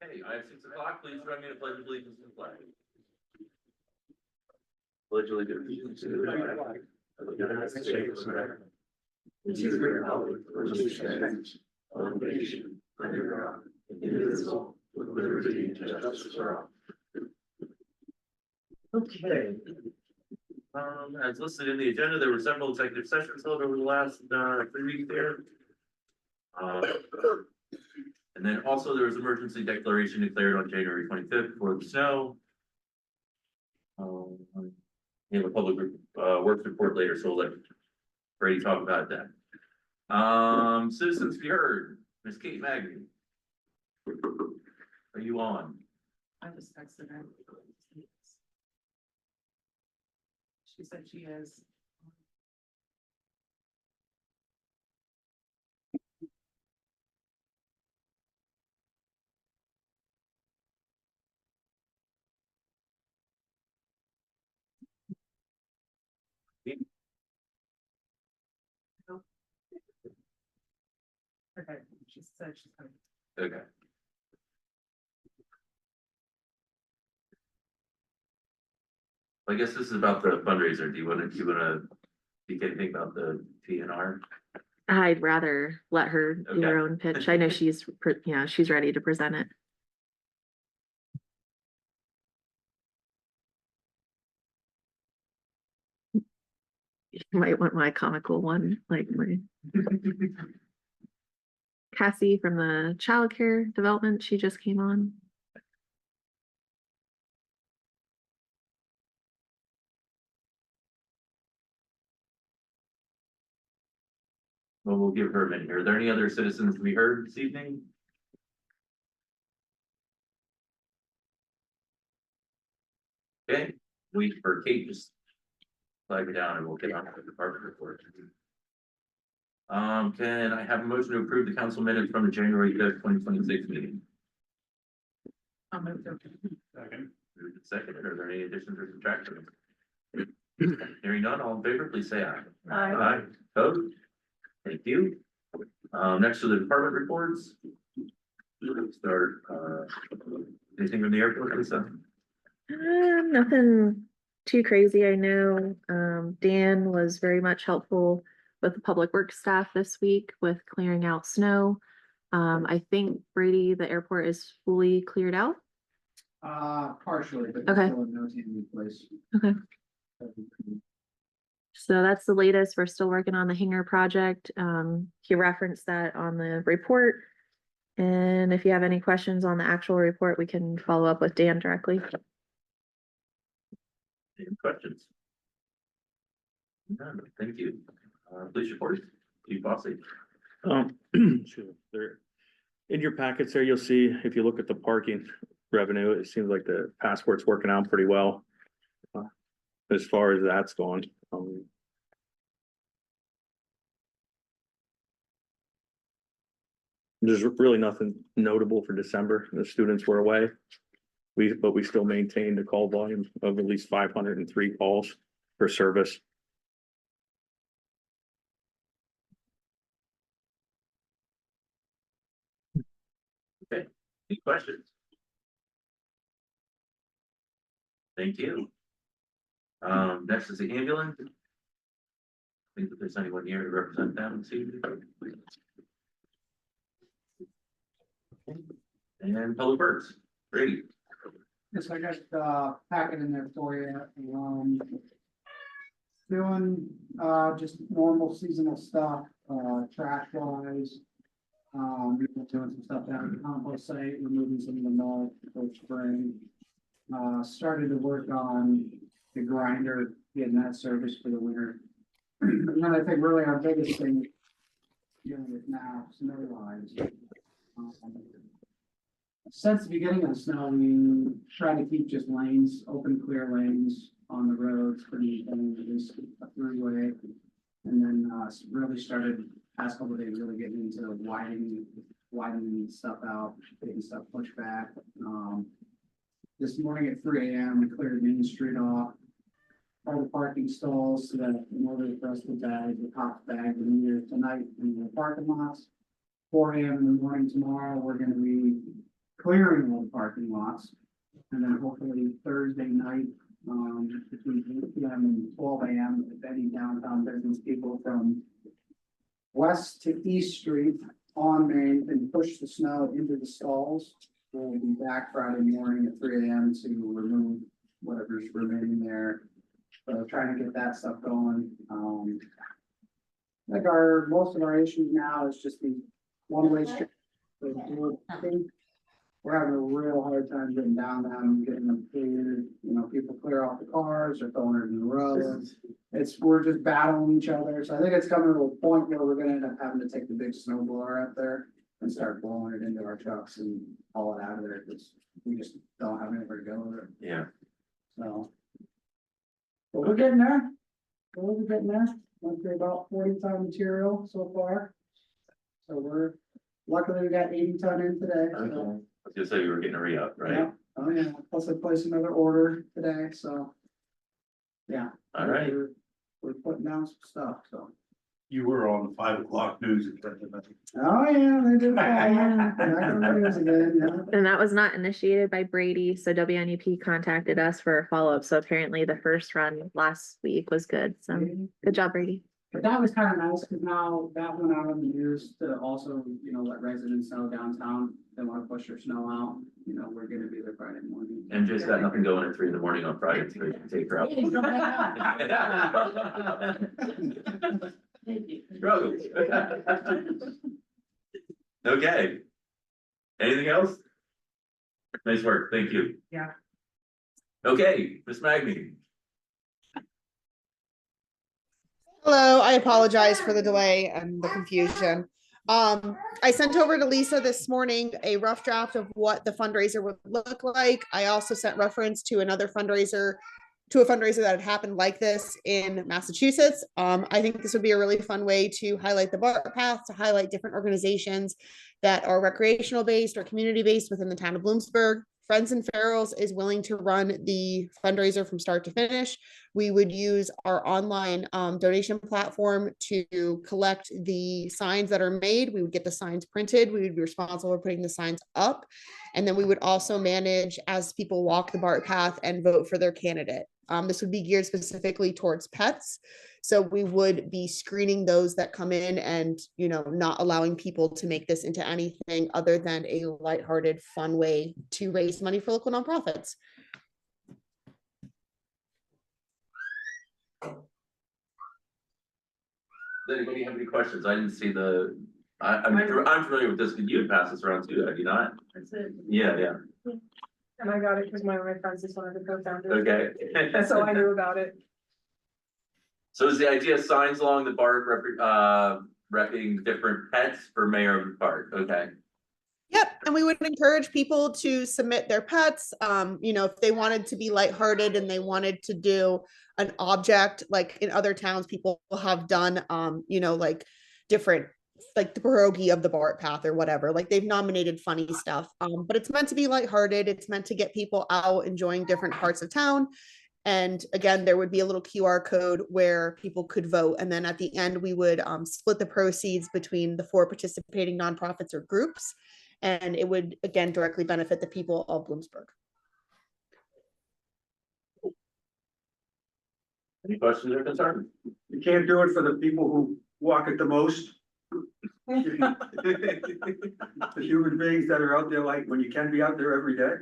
Okay, I have 6 o'clock. Please join me to pledge allegiance to the flag. Pledge allegiance to the flag of the United States of America, and to the republic for which it stands, one nation, under God, indivisible, with liberty and justice for all. Okay. As listed in the agenda, there were several executive sessions held over the last 3 weeks there. And then also there was emergency declaration declared on January 25th for the snow. We have a public works report later, so we'll let Brady talk about that. Citizens be heard. Ms. Kate Magny. Are you on? I just texted her. She said she is. Okay, she said she's coming. Okay. I guess this is about the fundraiser. Do you want to speak anything about the TNR? I'd rather let her do her Okay. own pitch. I know she's ready to present it. You might want my comical one, like my Cassie from the child care development. She just came on. Well, we'll give her a minute here. Are there any other citizens to be heard this evening? Okay, or Kate, just flag it down and we'll get on to the department report. Can I have a motion to approve the council minutes from the January 5th, 2026 meeting? I'll move to. Second. Moved and seconded. Are there any additions or subtractions? Hearing none, all in favor, please say aye. Aye. Aye. Opposed? Thank you. Next to the department reports. Let's start, anything from the airport, Lisa? Nothing too crazy. I know Dan was very much helpful with the public works staff this week with clearing out snow. I think Brady, the airport is fully cleared out. Partially, but Okay. there's still a no in place. Okay. So that's the latest. We're still working on the hangar project. He referenced that on the report. And if you have any questions on the actual report, we can follow up with Dan directly. Any questions? None. Thank you. Police report, Chief Bossy. Sure, there, in your packets there, you'll see, if you look at the parking revenue, it seems like the passport's working out pretty well. As far as that's gone. There's really nothing notable for December. The students were away. But we still maintained a call volume of at least 503 calls per service. Okay, any questions? Thank you. Next is the ambulance. I think that there's anyone here to represent them this evening. And public works, Brady. Yes, I got packet in there for you. Doing just normal seasonal stuff, trash wise. We've been doing some stuff down at the compost site, removing some of the mulch for spring. Started to work on the grinder, getting that service for the winter. And then I think really our biggest thing dealing with now, snow lines. Since the beginning of the snow, we try to keep just lanes, open, clear lanes on the roads for anything that is a throughway. And then really started past couple of days really getting into widening stuff out, taking stuff pushed back. This morning at 3 a.m. we cleared Main Street off, all the parking stalls so that in order for us to bag the top bag the meter tonight in the parking lots. 4 a.m. in the morning tomorrow, we're going to be clearing all the parking lots. And then hopefully Thursday night, between 8 PM and 12 AM, if any downtown business people from west to East Street on Main can push the snow into the stalls. We'll be back Friday morning at 3 AM to remove whatever's remaining there. So trying to get that stuff going. Like most of our issues now is just the one-way street. I think we're having a real hard time getting down them, getting them cleared, people clear off the cars or throwing it in the road. We're just battling each other, so I think it's coming to a point where we're gonna end up having to take the big snow blower out there and start blowing it into our trucks and haul it out of there, because we just don't have anywhere to go with it, Yeah. so. But we're getting there. We're getting there. Went through about 40-ton material so far. So luckily we got 80-ton in today. Okay. So, I was gonna say we were getting a re-up, right? yeah. Oh, yeah. Plus I placed another order today, so. Yeah. All right. We're putting down some stuff, so. You were on the 5 o'clock news. Oh, yeah, they did. Yeah. Back on the news again, yeah. And that was not initiated by Brady, so WNUP contacted us for a follow-up, so apparently the first run last week was good, so good job, Brady. But that was kind of nice, because now that went out on the news to also, let residents know downtown, they want to push their snow out, we're gonna be there Friday morning. And just got nothing going at 3 in the morning on Friday, so we can take her out. Struggles. Okay. Anything else? Nice work, thank you. Yeah. Okay, Ms. Magny. Hello, I apologize for the delay and the confusion. I sent over to Lisa this morning a rough draft of what the fundraiser would look like. I also sent reference to a fundraiser that had happened like this in Massachusetts. I think this would be a really fun way to highlight the BART path, to highlight different organizations that are recreational based or community based within the town of Bloomsburg. Friends and Ferals is willing to run the fundraiser from start to finish. We would use our online donation platform to collect the signs that are made. We would get the signs printed. We would be responsible for putting the signs up. And then we would also manage as people walk the BART path and vote for their candidate. This would be geared specifically towards pets. So we would be screening those that come in and, not allowing people to make this into anything other than a lighthearted, fun way to raise money for local nonprofits. Does anybody have any questions? I didn't see I'm familiar with this, but you had passed this around too, have you not? That's it. Yeah. And I got it because one of my friends is one of the co-founders. Okay. So I knew about it. So is the idea signs along the BART repping different pets for mayor of the park? Okay. Yep, and we would encourage people to submit their pets. If they wanted to be lighthearted and they wanted to do an object, like in other towns, people have done, like different, like the pierogi of the BART path or whatever. Like they've nominated funny stuff, but it's meant to be lighthearted. It's meant to get people out enjoying different parts of town. And again, there would be a little QR code where people could vote. And then at the end, we would split the proceeds between the 4 participating nonprofits or groups. And it would, again, directly benefit the people of Bloomsburg. Any questions or concerns? You can't do it for the people who walk it the most. The human beings that are out there, like when you can be out there every day.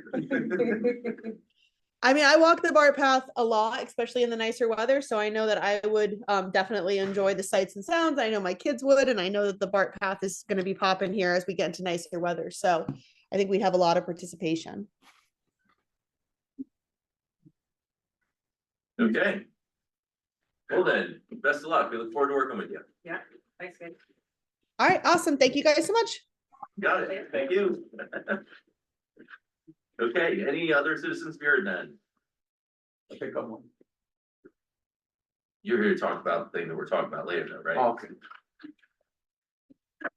I mean, I walk the BART path a lot, especially in the nicer weather. So I know that I would definitely enjoy the sights and sounds. I know my kids would, and I know that the BART path is going to be popping here as we get into nicer weather. So I think we'd have a lot of participation. Okay. Well then, best of luck. We look forward to working with you. Thanks, guys. All right, awesome. Thank you guys so much. Got it. Thank you. Okay, any other citizens spirit then? Okay, come on. You're here to talk about the thing that we're talking about later though, right? Okay.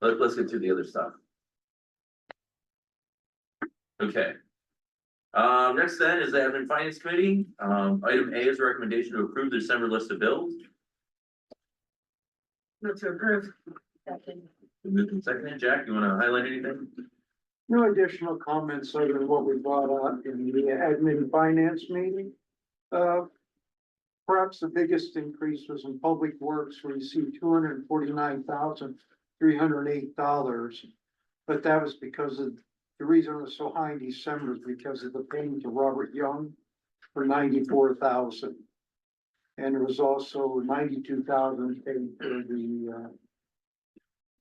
Let's get through the other stuff. Okay. Next then is the Admin and Finance Committee. Item A is a recommendation to approve the December list of bills. Not to approve. Moved and seconded. Jack, you wanna highlight anything? No additional comments other than what we brought up in the admin finance meeting. Perhaps the biggest increase was in public works, where you see $249,308. But that was because of, the reason it was so high in December is because of the payment to Robert Young for $94,000. And there was also $92,000 paid for the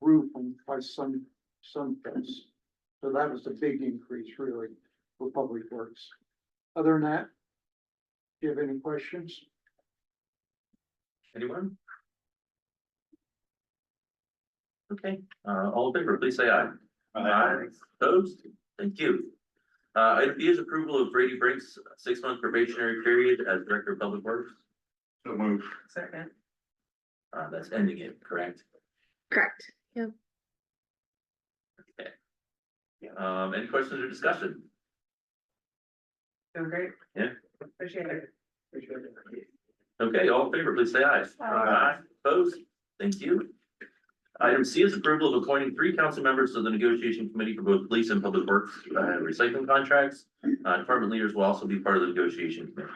roof by some place. So that was the big increase really for public works. Other than that, do you have any questions? Anyone? Okay, all in favor, please say aye. Aye. Opposed? Thank you. Item B is approval of Brady Brink's 6-month probationary period as Director of Public Works. So moved. Second. That's ending it, correct? Correct. Yep. Okay. Any questions or discussion? Doing great. Yeah. Appreciate it. Okay, all in favor, please say aye. Aye. Opposed? Thank you. Item C is approval of appointing 3 council members to the negotiation committee for both police and public works recycling contracts. Department leaders will also be part of the negotiation committee.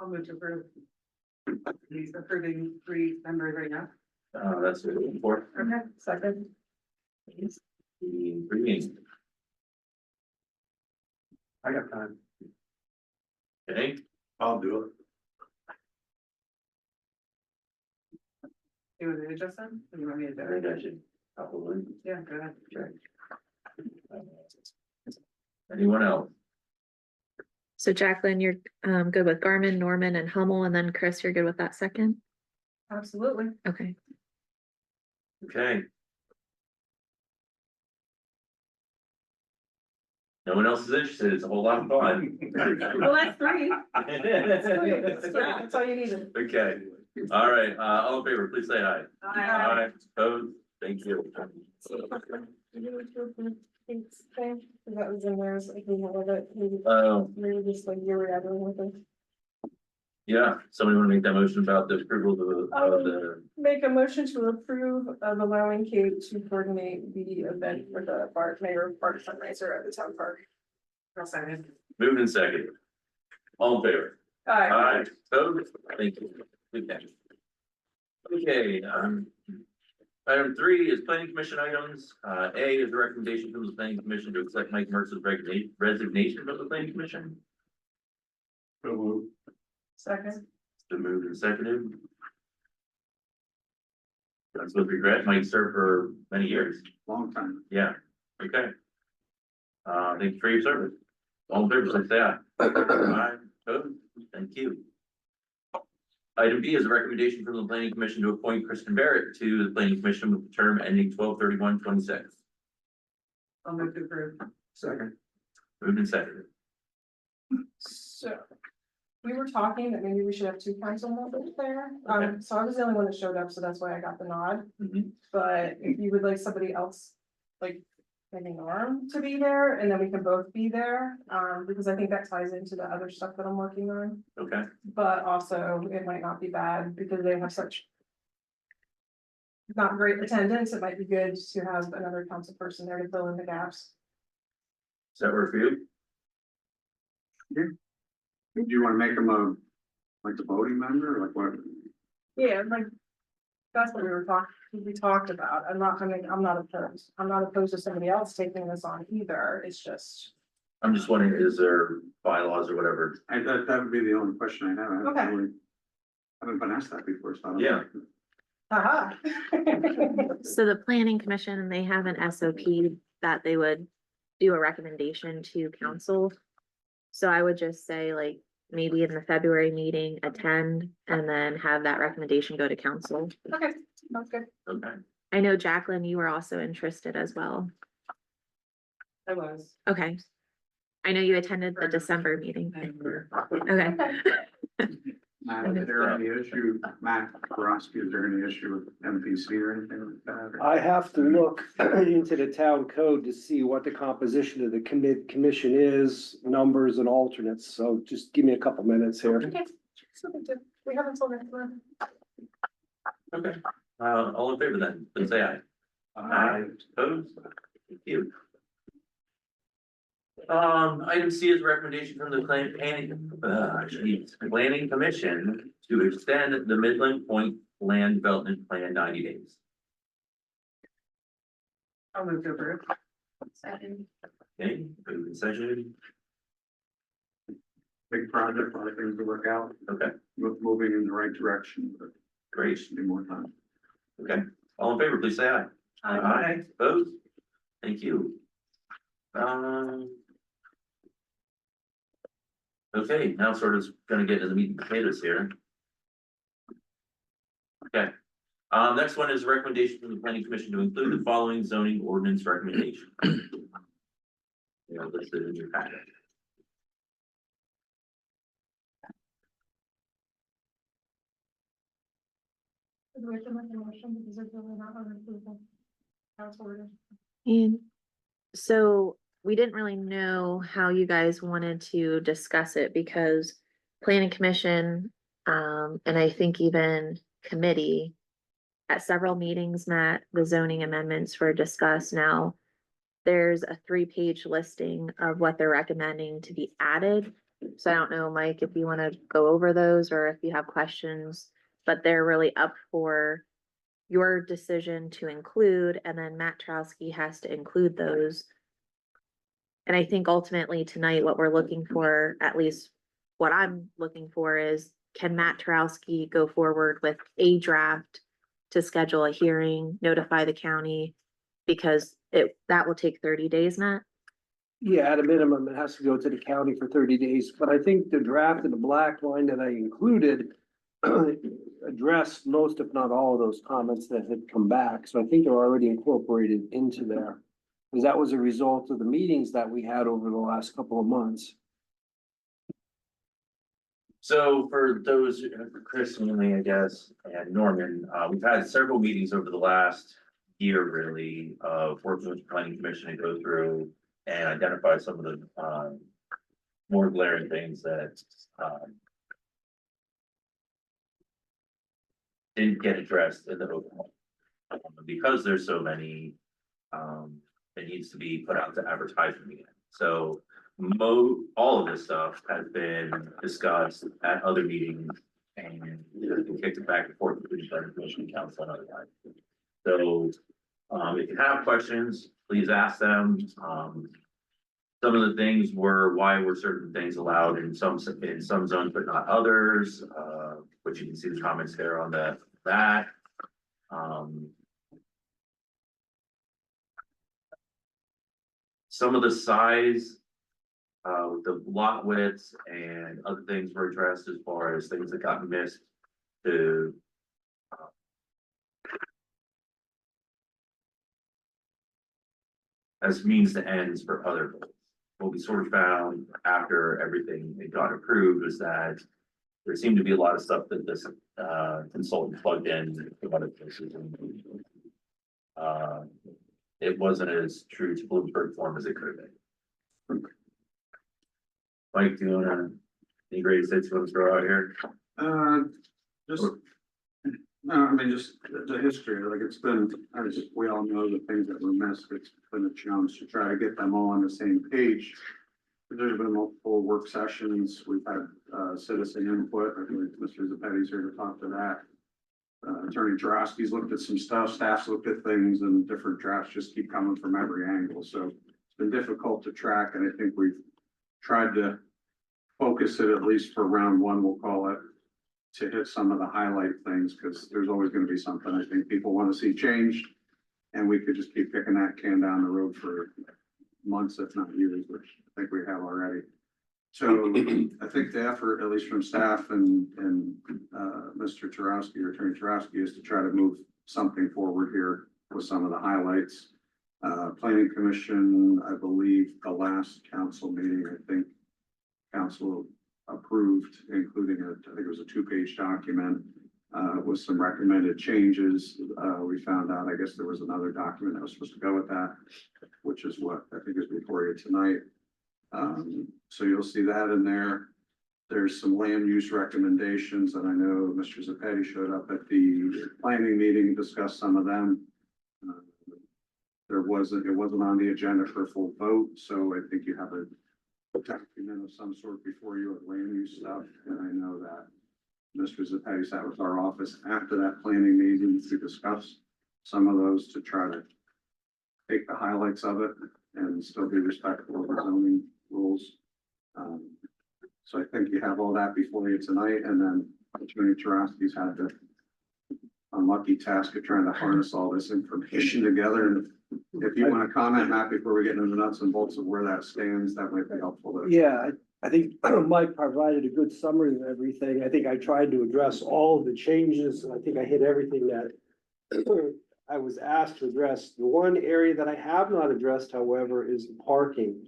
I'll move to approve. He's approving 3 members right now. That's what we're looking for. Okay, second. The meeting. I got time. Okay, I'll do it. You want me to adjust them? Or you want me to do I it? think I should probably. Yeah, go ahead. Anyone else? So Jacqueline, you're good with Garmin, Norman and Hummel, and then Chris, you're good with that second? Absolutely. Okay. Okay. No one else is interested. It's a whole lot of fun. Well, that's 3. That's all you needed. Okay, all right, all in favor, please say aye. Aye. Opposed, thank you. Thanks, okay, that was in there, so I can have it, maybe just like you're rattling with it. Yeah, somebody want to make that motion about the approval of the, Make a motion to approve of allowing Kate to coordinate the event for the mayor park fundraiser at the town park. I'll second. moved and seconded. All in favor? Aye. Opposed, thank you. Okay. Okay, item 3 is planning commission items. A is a recommendation from the planning commission to accept Mike Mercer's resignation from the planning commission. So moved. Second. It's been moved and seconded. That's with regret. Mike served for many years. Long time. Yeah, okay. Thank you for your service. All in favor, say aye. Aye. Opposed? Thank you. Item B is a recommendation from the planning commission to appoint Kristen Barrett to the planning commission with the term ending 12/31/26. I'll move to approve. Second. Moved and seconded. So. We were talking that maybe we should have 2 council members there, Okay. so I was the only one that showed up, so that's why I got the nod. Mhm. But if you would like somebody else, like, maybe Norm to be there, and then we can both be there, because I think that ties into the other stuff that I'm working on. Okay, But also, it might not be bad, because they have such not great attendance, it might be good to have another council person there to fill in the gaps. does that work for you? Do you want to make them like a voting member, or like what? Yeah, like, that's what we talked about, I'm not opposed to somebody else taking this on either, it's just. I'm just wondering, is there bylaws or whatever? That would be the only question I have. Okay. I haven't been asked that before, so. I don't Yeah. know. Aha. So the planning commission, they have an SOP that they would do a recommendation to council. So I would just say like, maybe in the February meeting, attend and then have that recommendation go to council. Okay, sounds good. Okay, I know Jacqueline, you were also interested as well. I was. Okay. I know you attended the December meeting. Okay. Matt, is there any issue, Matt Borowski, is there any issue with MPC or anything like that? I have to look into the town code to see what the composition of the commission is, numbers and alternates, so just give me a couple minutes here. Okay, so we haven't told next month. okay. All in favor then, please say aye. Aye. Opposed? Thank you. Item C is recommendation from the planning commission to extend the Midland Point Land Development Plan 90 days. I'll move to approve. Second. Okay, moved and seconded. Big project, a lot of things to work out, Okay, moving in the right direction, but great. should be more time. Okay, all in favor, please say aye. Aye. Opposed? Thank you. Okay, now sort of gonna get into the meat and potatoes here. Okay, next one is a recommendation from the planning commission to include the following zoning ordinance recommendation. Listed in your packet. Do we have to make a motion because it's really not on approval? That's ordered. And so we didn't really know how you guys wanted to discuss it because planning commission, and I think even committee at several meetings met, the zoning amendments were discussed. Now there's a 3-page listing of what they're recommending to be added. So I don't know, Mike, if you want to go over those or if you have questions, but they're really up for your decision to include, and then Matt Trowski has to include those. And I think ultimately tonight, what we're looking for, at least what I'm looking for, is can Matt Trowski go forward with a draft to schedule a hearing, notify the county? Because that will take 30 days, Matt. Yeah, at a minimum, it has to go to the county for 30 days, but I think the draft in the black line that I included addressed most, if not all, of those comments that had come back, so I think they're already incorporated into there. Because that was a result of the meetings that we had over the last couple of months. So for those, for Chris and me, I guess, and Norman, we've had several meetings over the last year, really, of working with the planning commission to go through and identify some of the more glaring things that didn't get addressed in the open home. Because there's so many, it needs to be put out to advertisement again. So all of this stuff has been discussed at other meetings and kicked it back and forth between the planning commission and council and other guys. So if you have questions, please ask them. Some of the things were why were certain things allowed in some zones but not others, which you can see the comments there on that. Some of the size, the lot widths and other things were addressed as far as things that got missed to as means to ends for other goals. What we sort of found after everything it got approved was that there seemed to be a lot of stuff that this consultant plugged in a lot of places. It wasn't as true to Bloomsburg form as it could have been. Mike, do you wanna, any great states you want to throw out here? Just, no, I mean, just the history, like it's been, we all know the things that were missed, it's been a challenge to try to get them all on the same page. There's been multiple work sessions, we've had citizen input, I think Mr. Zappetti's here to talk to that. Attorney Jarowski's looked at some stuff, staff's looked at things, and different drafts just keep coming from every angle, so it's been difficult to track, and I think we've tried to focus it, at least for round one, we'll call it, to hit some of the highlight things, because there's always gonna be something I think people wanna see changed, and we could just keep kicking that can down the road for months, if not years, which I think we have already. So I think the effort, at least from staff and Mr. Tarowski or Attorney Tarowski, is to try to move something forward here with some of the highlights. Planning Commission, I believe the last council meeting, I think council approved, including I think it was a 2-page document with some recommended changes. We found out, I guess there was another document that was supposed to go with that, which is what I think is before you tonight. So you'll see that in there. There's some land use recommendations, and I know Mr. Zappetti showed up at the planning meeting, discussed some of them. it wasn't on the agenda for a full vote, so I think you have a document of some sort before you of land use stuff, and I know that Mr. Zepetti sat with our office after that planning meeting to discuss some of those to try to take the highlights of it and still be respectful of the zoning rules. So I think you have all that before you tonight, and then Attorney Charaski's had the unlucky task of trying to harness all this information together. And if you want to comment, Matt, before we get into the nuts and bolts of where that stands, that might be helpful. Yeah, I think Mike provided a good summary of everything. I think I tried to address all of the changes, and I think I hit everything that I was asked to address. The one area that I have not addressed, however, is parking.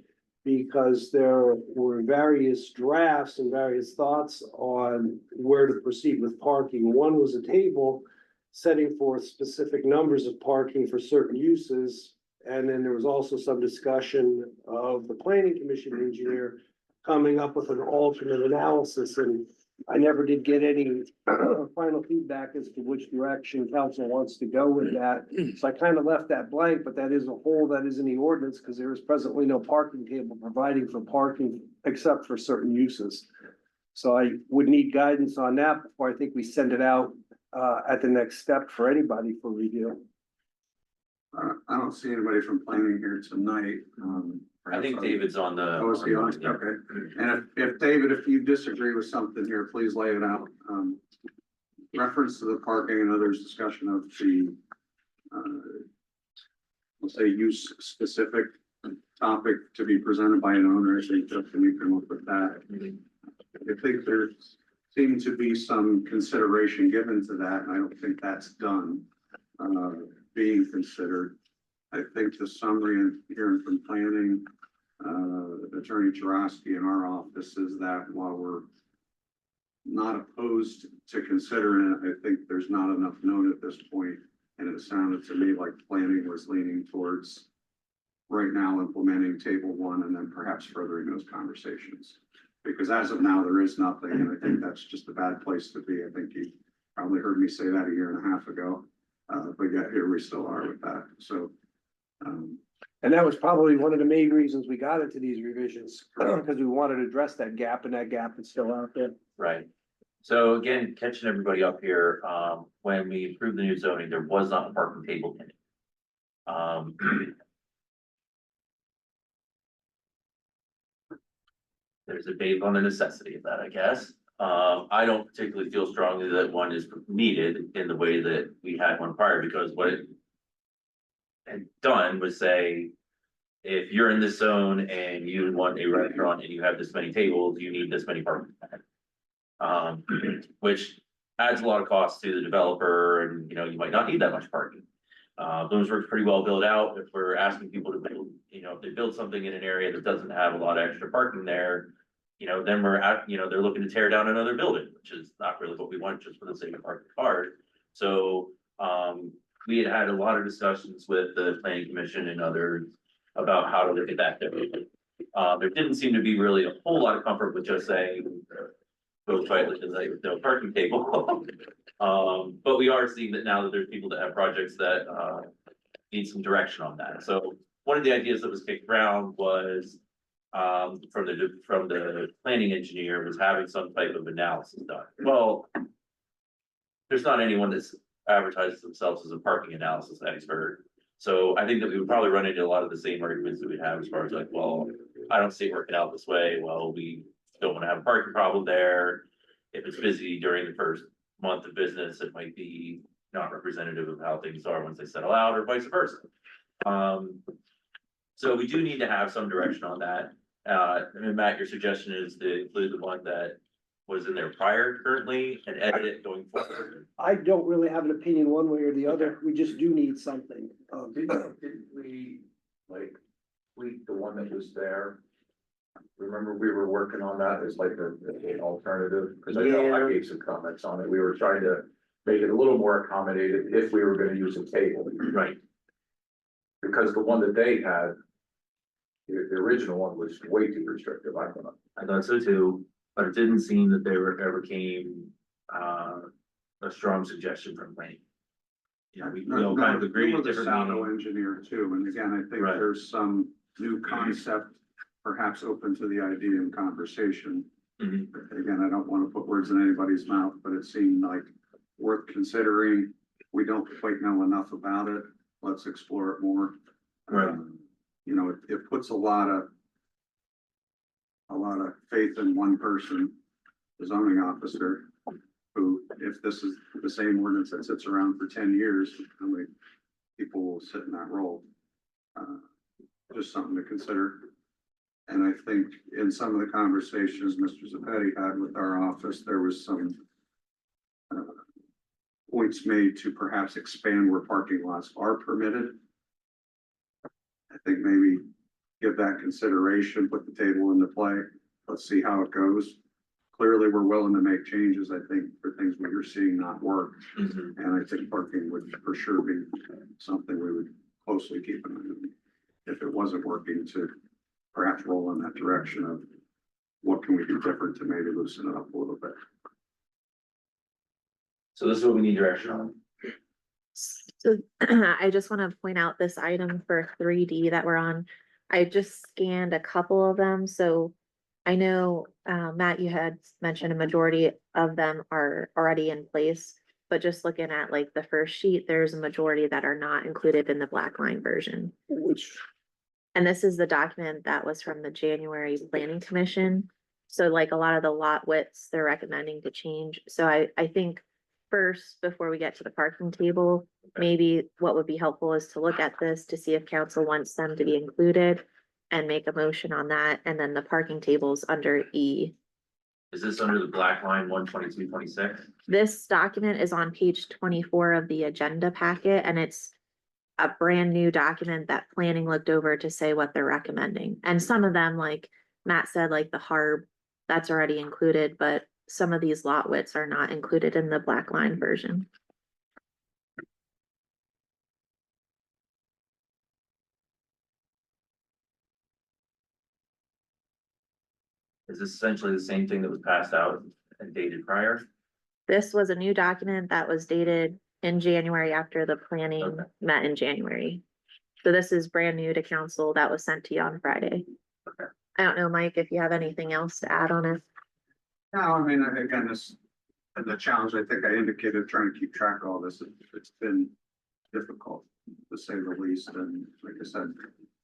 Because there were various drafts and various thoughts on where to proceed with parking. One was a table setting forth specific numbers of parking for certain uses. And then there was also some discussion of the planning commission engineer coming up with an alternate analysis, and I never did get any final feedback as to which direction council wants to go with that. So I kind of left that blank, but that is a hole that is in the ordinance because there is presently no parking table providing for parking except for certain uses. So I would need guidance on that before I think we send it out at the next step for anybody for review. I don't see anybody from planning here tonight. I think David's on the. Oh, is he on? Okay. And if David, if you disagree with something here, please lay it out. Reference to the parking and others discussion of the, let's say, use specific topic to be presented by an owner. I think that we can look with that. I think there seemed to be some consideration given to that, and I don't think that's done, being considered. I think the summary and hearing from planning, Attorney Charaski in our office is that while we're not opposed to considering it, I think there's not enough known at this point. And it sounded to me like planning was leaning towards right now implementing table one and then perhaps furthering those conversations. Because as of now, there is nothing, and I think that's just a bad place to be. I think you probably heard me say that a year and a half ago, but yet here we still are with that. So. And that was probably one of the main reasons we got into these revisions, because we wanted to address that gap, and that gap is still out there. Right. So again, catching everybody up here, when we approved the new zoning, there was not a parking table in it. There's a debate on the necessity of that, I guess. I don't particularly feel strongly that one is needed in the way that we had one prior, because what it had done was say, if you're in this zone and you want a restaurant and you have this many tables, you need this many parking. Which adds a lot of cost to the developer, and you might not need that much parking. Bloomsburg's pretty well built out. If we're asking people to build, if they build something in an area that doesn't have a lot of extra parking there, then we're at, they're looking to tear down another building, which is not really what we want just for the sake of parking cars. So, we had a lot of discussions with the planning commission and others about how to look at that differently. There didn't seem to be really a whole lot of comfort with just saying, go fight with no parking table. But we are seeing that now that there's people that have projects that need some direction on that. So one of the ideas that was kicked around was from the planning engineer was having some type of analysis done. Well, there's not anyone that's advertises themselves as a parking analysis expert. So I think that we would probably run into a lot of the same arguments that we have as far as like, well, I don't see it working out this way. Well, we don't want to have a parking problem there. If it's busy during the first month of business, it might be not representative of how things are once they settle out, or vice versa. So we do need to have some direction on that. And Matt, your suggestion is to include the one that was in there prior currently and edit it going forward. I don't really have an opinion one way or the other. We just do need something. Didn't we tweak the one that was there? Remember, we were working on that as like an alternative, because I know I gave some comments on it. We were trying to make it a little more accommodated if we were gonna use a table. Right. Because the one that they had, the original one was way too restrictive, I thought. I thought so too, but it didn't seem that there ever came a strong suggestion from planning. you know, we all kind of agree Nor at the different Saldo meetings. engineer too, and again, I think Right. there's some new concept perhaps open to the idea and conversation. Mhm. Again, I don't want to put words in anybody's mouth, but it seemed like worth considering. We don't quite know enough about it. Let's explore it more. Right. You know, it puts a lot of faith in one person, the zoning officer, who, if this is the same ordinance that sits around for 10 years, how many people will sit in that role? Just something to consider. And I think in some of the conversations Mr. Zapetti had with our office, there was some points made to perhaps expand where parking lots are permitted. I think maybe give that consideration, put the table into play. Let's see how it goes. Clearly, we're willing to make changes, I think, for things we are seeing not work. Mhm. And I think parking would for sure be something we would closely keep an eye on. If it wasn't working, to perhaps roll in that direction of what can we do different to maybe loosen it up a little bit. So this is what we need direction on. So I just want to point out this item for 3D that we're on. I just scanned a couple of them, so I know, Matt, you had mentioned a majority of them are already in place. But just looking at like the first sheet, there's a majority that are not included in the black line version. Which, And this is the document that was from the January Planning Commission. So like a lot of the lot widths, they're recommending to change. So I think first, before we get to the parking table, maybe what would be helpful is to look at this to see if council wants them to be included and make a motion on that. And then the parking tables under E. Is this under the black line 12226? This document is on page 24 of the agenda packet, and it's a brand new document that planning looked over to say what they're recommending. And some of them, like Matt said, like the harb, that's already included, but some of these lot widths are not included in the black line version. Is this essentially the same thing that was passed out and dated prior? This was a new document that was dated in January after the planning Okay. met in January. So this is brand new to council that was sent to you on Friday. Okay. I don't know, Mike, if you have anything else to add on it. No, I mean, again, this, and the challenge, I think I indicated, trying to keep track of all this, it's been difficult, to say the least, and like I said,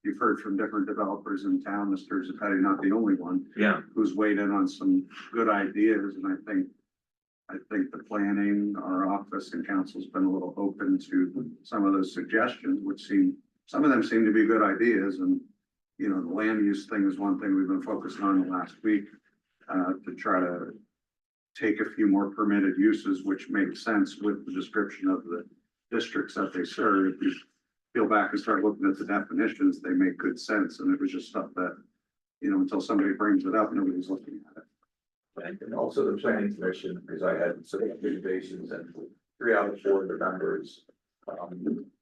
you've heard from different developers in town, Mr. Zapetti, not the only one, Yeah, who's weighed in on some good ideas, and I think the planning, our office and council's been a little open to some of those suggestions, which some of them seem to be good ideas, and, you know, the land use thing is one thing we've been focused on the last week, to try to take a few more permitted uses, which make sense with the description of the districts that they serve. If you peel back and start looking at the definitions, they make good sense, and it was just stuff that, you know, until somebody brings it up, nobody's looking at it. And also the planning commission, because I had some observations and 3 out of 4 of the members.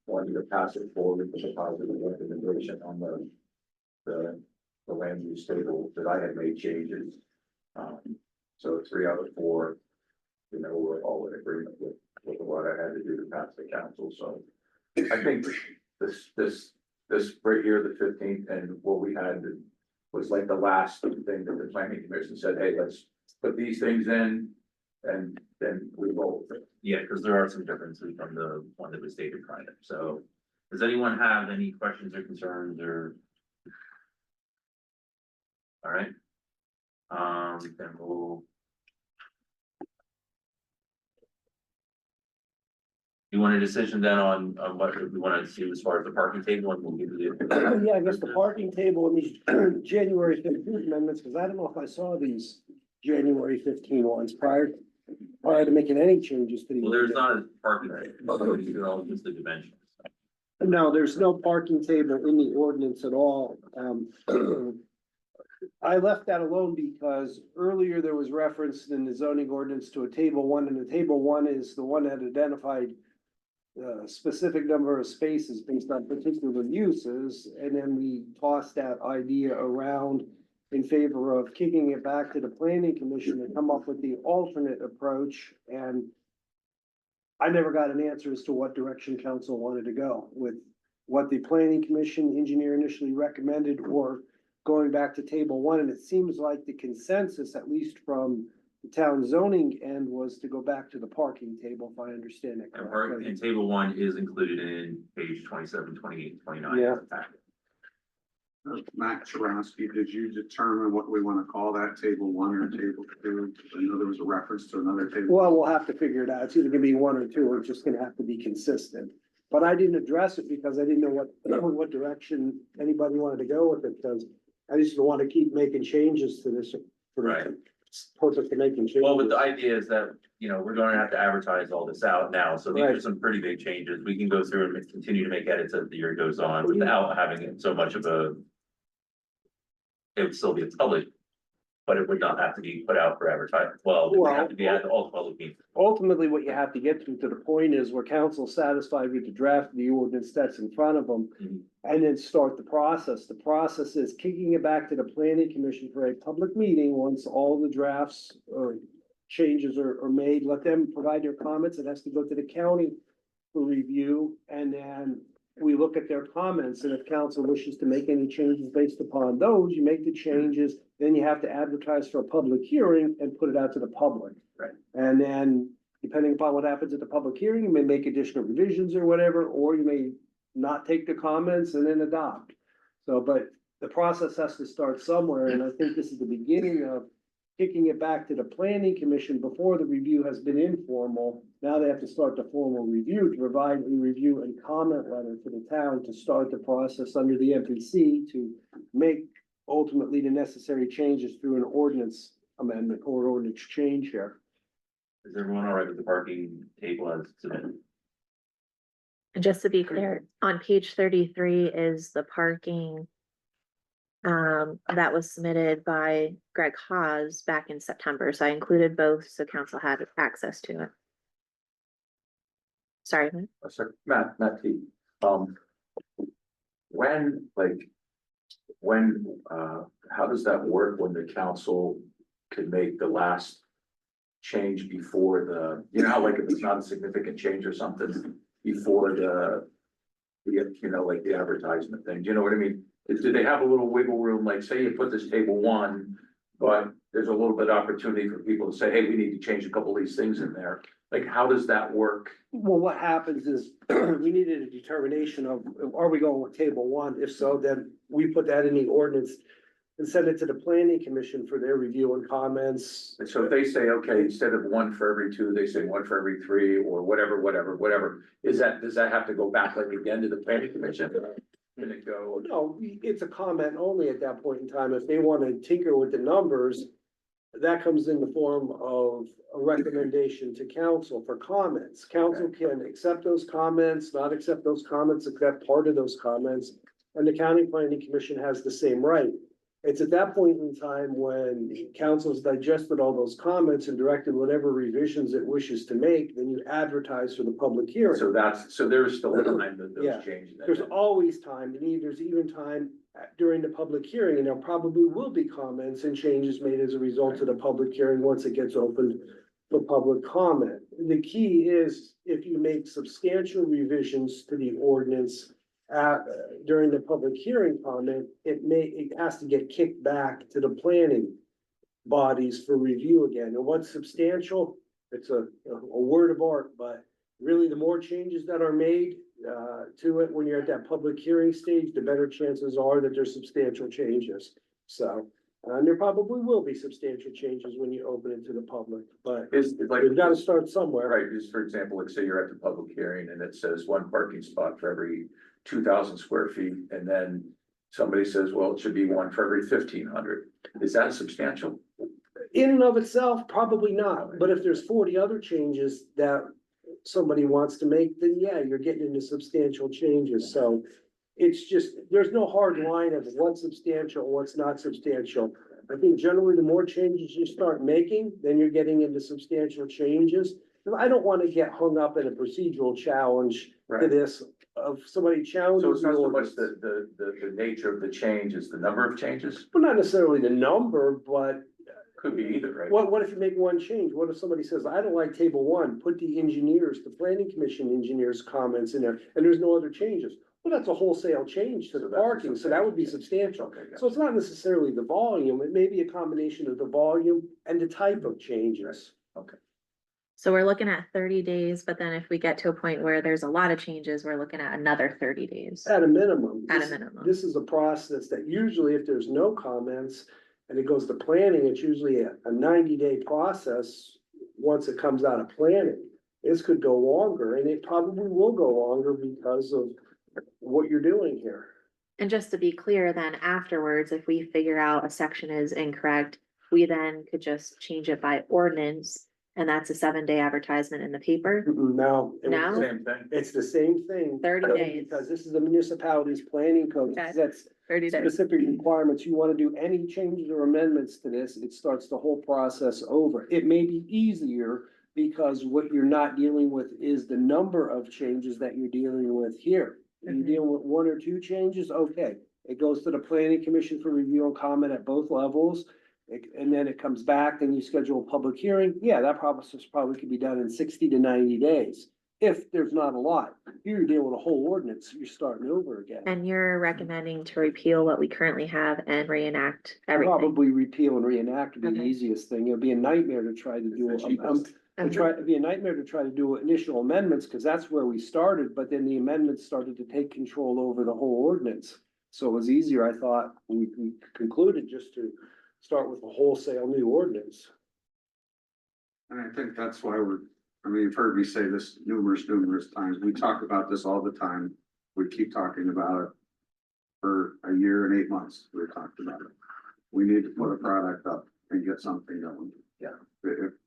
Wanted to pass it forward with a positive recommendation on the land use table that I had made changes. So 3 out of 4, you know, we're all in agreement with what I had to do to pass the council, so. I think this right here, the 15th, and what we had was like the last thing that the planning commission said, hey, let's put these things in, and then we roll with it. yeah, because there are some differences from the one that was dated prior. So does anyone have any questions or concerns or? All right. Then we'll. You want a decision then on what we want to see as far as the parking table, and we'll give you the. yeah, I guess the parking table and these January 15 amendments, because I don't know if I saw these January 15 ones prior to making any changes to the. Well, there's not a parking table, these are all just the dimensions. No, there's no parking table in the ordinance at all. I left that alone because earlier there was reference in the zoning ordinance to a table 1, and the table 1 is the one that identified a specific number of spaces based on particular uses, and then we tossed that idea around in favor of kicking it back to the planning commission to come up with the alternate approach, and I never got an answer as to what direction council wanted to go with what the planning commission engineer initially recommended or going back to table one. And it seems like the consensus, at least from the town zoning end, was to go back to the parking table, if I understand it correctly. And table one is included in page 27, 28, 29. Yeah. Matt Chorowski, did you determine what we want to call that, table one or table two? I know there was a reference to another table. Well, we'll have to figure it out. It's either gonna be one or two, or it's just gonna have to be consistent. But I didn't address it because I didn't know what direction anybody wanted to go with it, because I just don't want to keep making changes to this. For the Right. purpose of making changes. Well, but the idea is that, you know, we're gonna have to advertise all this out now, so these are Right. some pretty big changes. We can go through and continue to make edits as the year goes on without having it so much of a. It would still be a public, but it would not have to be put out for advertising. Well, it would have to be at all public meetings. Ultimately, what you have to get to the point is where council's satisfied with the draft of the ordinance that's in front of them. Mhm. And then start the process. The process is kicking it back to the planning commission for a public meeting once all the drafts or changes are made. Let them provide their comments. It has to go to the county for review, and then we look at their comments, and if council wishes to make any changes based upon those, you make the changes. Then you have to advertise for a public hearing and put it out to the public. Right. And then, depending upon what happens at the public hearing, you may make additional revisions or whatever, or you may not take the comments and then adopt. So, but the process has to start somewhere, and I think this is the beginning of kicking it back to the planning commission before the review has been informal. Now they have to start the formal review to provide a review and comment letter to the town to start the process under the MPC to make ultimately the necessary changes through an ordinance amendment or ordinance change here. Is everyone all right with the parking table as submitted? And just to be clear, on page 33 is the parking. That was submitted by Greg Hawes back in September, so I included both, so council had access to it. Sorry, Matt. Sir, Matt T. When, how does that work when the council can make the last change before the, you know, how like if it's not a significant change or something before the, you know, like the advertisement thing, do you know what I mean? Do they have a little wiggle room, like say you put this table one, but there's a little bit of opportunity for people to say, hey, we need to change a couple of these things in there. Like, how does that work? Well, what happens is we needed a determination of, are we going with table one? If so, then we put that in the ordinance and send it to the planning commission for their review and comments. And so if they say, okay, instead of one for every two, they say one for every three or whatever, does that have to go back like again to the planning commission? Can it go? No, it's a comment only at that point in time. If they want to tinker with the numbers, that comes in the form of a recommendation to council for comments. Council can accept those comments, not accept those comments, accept part of those comments. And the county planning commission has the same right. It's at that point in time when council's digested all those comments and directed whatever revisions it wishes to make, then you advertise for the public hearing. So there's still time that Yeah. those changes. There's always time, and there's even time during the public hearing, and there probably will be comments and changes made as a result of the public hearing once it gets opened for public comment. The key is if you make substantial revisions to the ordinance during the public hearing comment, it has to get kicked back to the planning bodies for review again. And what's substantial, it's a word of art, but really the more changes that are made to it when you're at that public hearing stage, the better chances are that there's substantial changes. So, and there probably will be substantial changes when you open it to the public, but It's like. you've got to start somewhere. Right, just for example, like say you're at the public hearing and it says one parking spot for every 2,000 square feet, and then somebody says, well, it should be one for every 1,500. Is that substantial? In and of itself, probably not, but if there's 40 other changes that somebody wants to make, then yeah, you're getting into substantial changes, so. It's just, there's no hard line of what's substantial, and what's not substantial. I think generally the more changes you start making, then you're getting into substantial changes. I don't want to get hung up in a procedural challenge to Right. this of somebody challenging. So it's not the so much ordinance. the nature of the change, it's the number of changes? Well, not necessarily the number, but Could be either, right? What if you make one change? What if somebody says, I don't like table one, put the engineers, the planning commission engineers' comments in there, and there's no other changes? Well, that's a wholesale change to the So that's parking, so that would be substantial. Okay, yeah. So it's not necessarily the volume, it may be a combination of the volume and the type of changes. So we're looking at 30 days, but then if we get to a point where there's a lot of changes, we're looking at another 30 days. At a minimum. At a this- minimum. This is a process that usually if there's no comments and it goes to planning, it's usually a 90-day process. Once it comes out of planning, this could go longer and it probably will go longer because of what you're doing here. And just to be clear, then afterwards, if we figure out a section is incorrect, we then could just change it by ordinance. And that's a 7-day advertisement in the paper. Now. Now? Same thing. It's the same thing. 30 days. Because this is the municipality's planning code. Okay. That's 30 days. specific requirements. You want to do any changes or amendments to this, it starts the whole process over. It may be easier because what you're not dealing with is the number of changes that you're dealing with here. You're Mhm. dealing with 1 or 2 changes, okay. It goes to the planning commission for review and comment at both levels. And then it comes back and you schedule a public hearing. Yeah, that process probably could be done in 60 to 90 days. If there's not a lot, here you're dealing with a whole ordinance, you're starting over again. And you're recommending to repeal what we currently have and reenact everything. Probably repeal and reenact would be the Okay. easiest thing. It'd be a nightmare to try to do. It's the cheapest. It'd be a nightmare to try to do initial amendments, because that's where we started, but then the amendments started to take control over the whole ordinance. So it was easier, I thought, we concluded just to start with a wholesale new ordinance. And I think that's why you've heard me say this numerous times. We talk about this all the time. We keep talking about it. For a year and 8 months, we've talked about it. We need to put a product up and get something going. Yeah.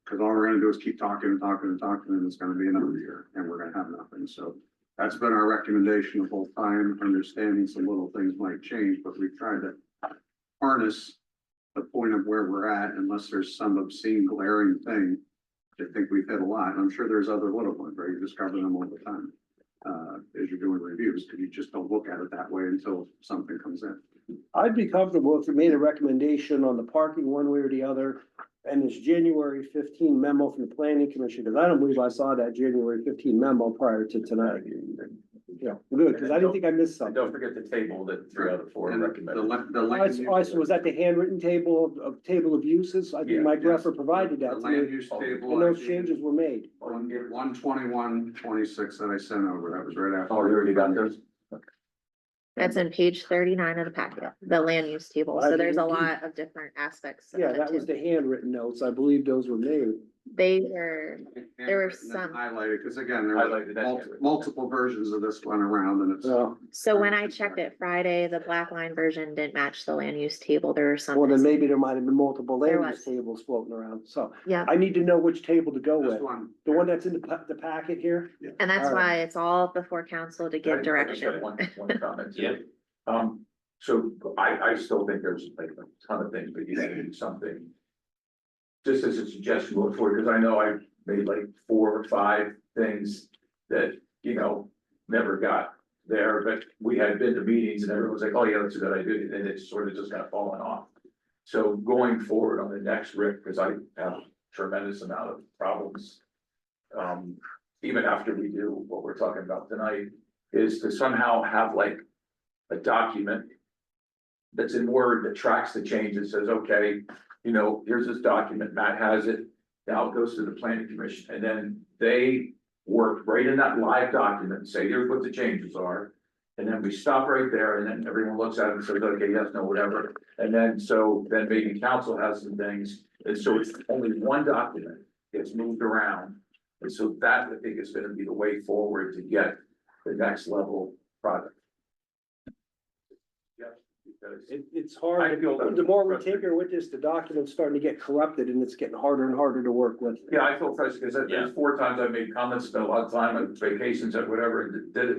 Cause all we're gonna do is keep talking, and it's gonna be another year, and we're gonna have nothing. So that's been our recommendation the whole time, understanding some little things might change, but we've tried to harness the point of where we're at, unless there's some obscene glaring thing. I think we've hit a lot. I'm sure there's other little ones, right? You discover them all the time. As you're doing reviews, because you just don't look at it that way until something comes in. I'd be comfortable if we made a recommendation on the parking one way or the other. And this January 15 memo from the planning commission, because I don't believe I saw that January 15 memo prior to tonight. Yeah, good, because I didn't think I missed And don't something. forget the table that 3 out of 4 And recommended. Was that the handwritten table of uses? I think Mike Greffer provided that The to land me, use table. and those changes were made. 121-26 that I sent over, that was right after. Oh, you already got those? That's in page 39 of the packet, the land use table. So there's a lot of different aspects. of Yeah, it that was too. the handwritten notes. I believe those were made. They were, There were some- Highlighted, because again, there Highlighted, were that's it. multiple versions of this went around, and it's. so when I checked it Friday, the black line version didn't match the land use table. There were some. Well, then missing. maybe there might have been multiple There land use was. tables floating around, so Yeah, I need to know which table to go This with. one. The one that's in the packet here? and that's All why right. it's all before council to give direction. One comment. Yeah. So I still think there's like a ton of things, but you gotta do something. Just as a suggestion going forward, because I know I made like 4 or 5 things that, never got there, but we had been to meetings and everyone was like, oh yeah, that's a good idea, and it's sort of just kind of fallen off. So going forward on the next, Rick, because I have a tremendous amount of problems. Even after we do what we're talking about tonight, is to somehow have like a document. That's in Word that tracks the changes, says, okay, here's this document, Matt has it. Now it goes to the planning commission, and then they work right in that live document, and say, here's what the changes are. And then we stop right there, and then everyone looks at it and says, okay, yes, no, whatever. And then, then maybe council has some things, and so it's only one document, gets moved around. And so that, I think, is gonna be the way forward to get the next level product. Yeah, because It's I hard. feel that- The more we tinker with this, the document's starting to get corrupted and it's getting harder and harder to work with. Yeah, I feel frustrated because there's 4 times I made comments, spent a lot of time on vacations and whatever, and did it,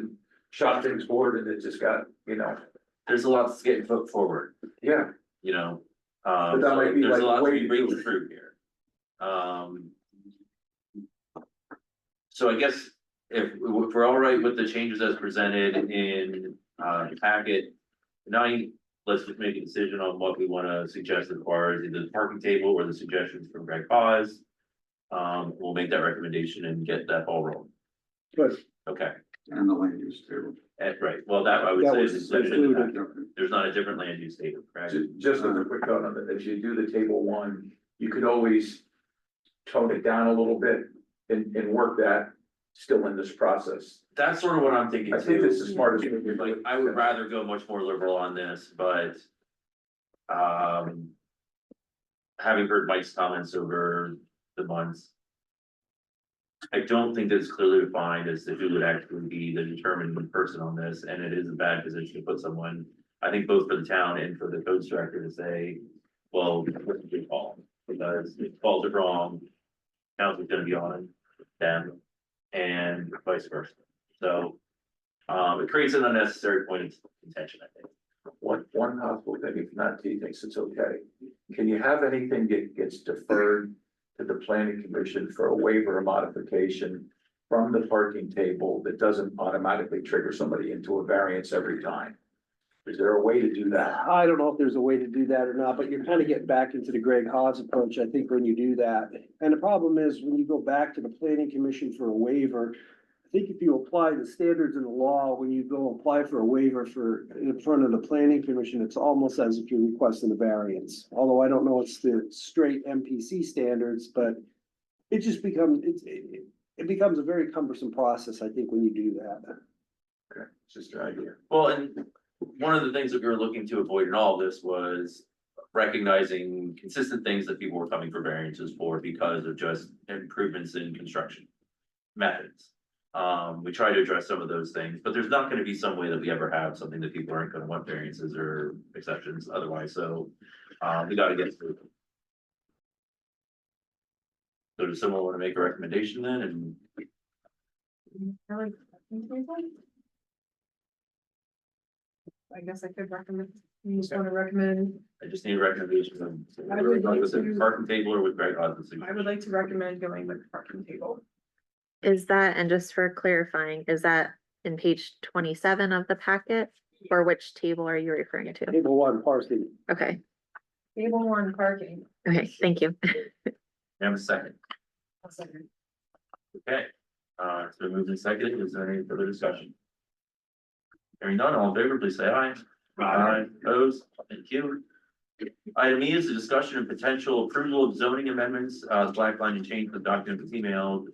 shot things forward, and it just got, There's a lot that's getting put forward, yeah. But that might be there's like a lot to way be to breaking do. through here. So I guess if we're all right with the changes as presented in the packet, now let's just make a decision on what we wanna suggest as far as either the parking table or the suggestions from Greg Paz. We'll make that recommendation and get that ball rolling. Good. Okay, And the land use table. right, well, that I would That say was is included in the included. packet. There's not a different land use table, correct? Just as a quick note on that, as you do the table one, you could always tone it down a little bit and work that still in this process. That's sort of what I'm thinking I think too. that's the smartest way to do Like, it. I would rather go much more liberal on this, but. Having heard Mike's comments over the months. I don't think that it's clearly defined as to who would actually be the determined person on this, and it is a bad position to put someone. I think both for the town and for the codes director to say, well, what did you call? Because if calls are wrong. Council's gonna be on them and vice versa. So. It creates an unnecessary point of contention, I think. One possible thing, if not, he thinks it's okay. Can you have anything that gets deferred to the planning commission for a waiver or modification from the parking table that doesn't automatically trigger somebody into a variance every time? Is there a way to do that? I don't know if there's a way to do that or not, but you're kind of getting back into the Greg Haas approach, I think, when you do that. And the problem is, when you go back to the planning commission for a waiver, I think if you apply the standards in the law, when you go apply for a waiver for, in front of the planning commission, it's almost as if you're requesting a variance. Although I don't know it's the straight MPC standards, but it just becomes, it becomes a very cumbersome process, I think, when you do that. Okay, it's just an idea. Well, and one of the things that we were looking to avoid in all this was recognizing consistent things that people were coming for variances for because of just improvements in construction methods. We try to address some of those things, but there's not gonna be some way that we ever have something that people aren't gonna want variances or exceptions otherwise, so, we gotta get through. So does someone wanna make a recommendation then, and I guess I could recommend, you just wanna recommend, I just need a recommendation of. I would like with the to- parking table or with Greg Hodges? I would like to recommend going with the parking table. Is that, and just for clarifying, is that in page 27 of the packet? Or which table are you referring to? Table one, parking. Okay, Table one parking. okay, thank you. Have a second, okay, so moved and seconded, is there any further discussion? Hearing none, all in favor, please say aye. Aye. Opposed, thank you. Item E is a discussion of potential approval of zoning amendments, the black line and change the document was emailed,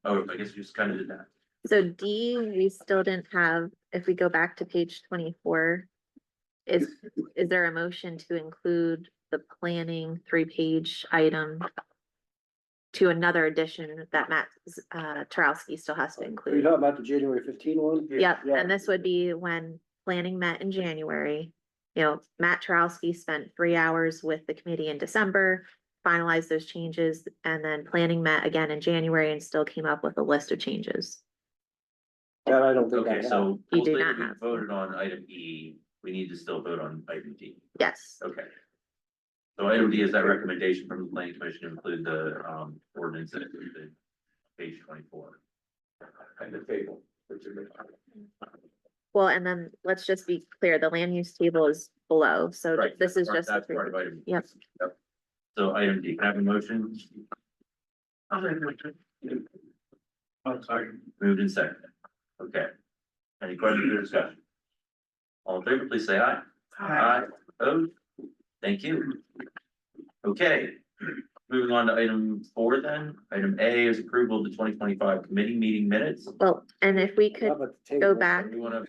I guess you just kind of did that. So D, we still didn't have, if we go back to page 24. Is there a motion to include the planning 3-page item? To another addition that Matt Tarowski still has to Are you include? talking about the January 15 one? Yep, Yeah. and this would be when planning met in January. You know, Matt Tarowski spent 3 hours with the committee in December, finalized those changes, and then planning met again in January and still came up with a list of changes. That I don't think I Okay, have. so You we'll do say not that we have. voted on item E, we need to still vote on item D, Yes, okay. So item D is that recommendation from the planning commission to include the ordinance in the page 24. And the table. which is- well, and then let's just be clear, the land use table is below, so Right, this is just. that's part of item. Yep. So item D, can I have a motion? Oh, sorry. Moved and seconded. Okay. Any questions or discussion? All in favor, please say aye. Aye. Opposed? Thank you. Okay, moving on to item 4 then. Item A is approval of the 2025 committee meeting minutes. Well, and if we How could about the go table? back, We wanna,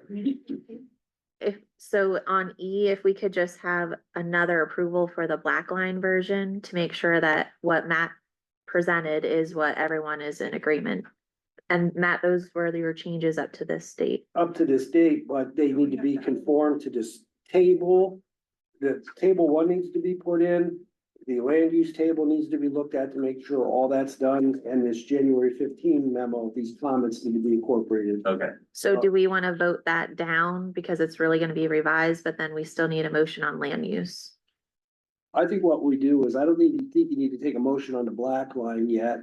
if, so on E, if we could just have another approval for the black line version to make sure that what Matt presented is what everyone is in agreement. And Matt, those were your changes up to this date. Up to this date, but they need to be conformed to this table. The table one needs to be put in, the land use table needs to be looked at to make sure all that's done, and this January 15 memo, these comments need to be incorporated. okay, So do we want to vote that down because it's really going to be revised, but then we still need a motion on land use? I think what we do is, I don't think you need to take a motion on the black line yet.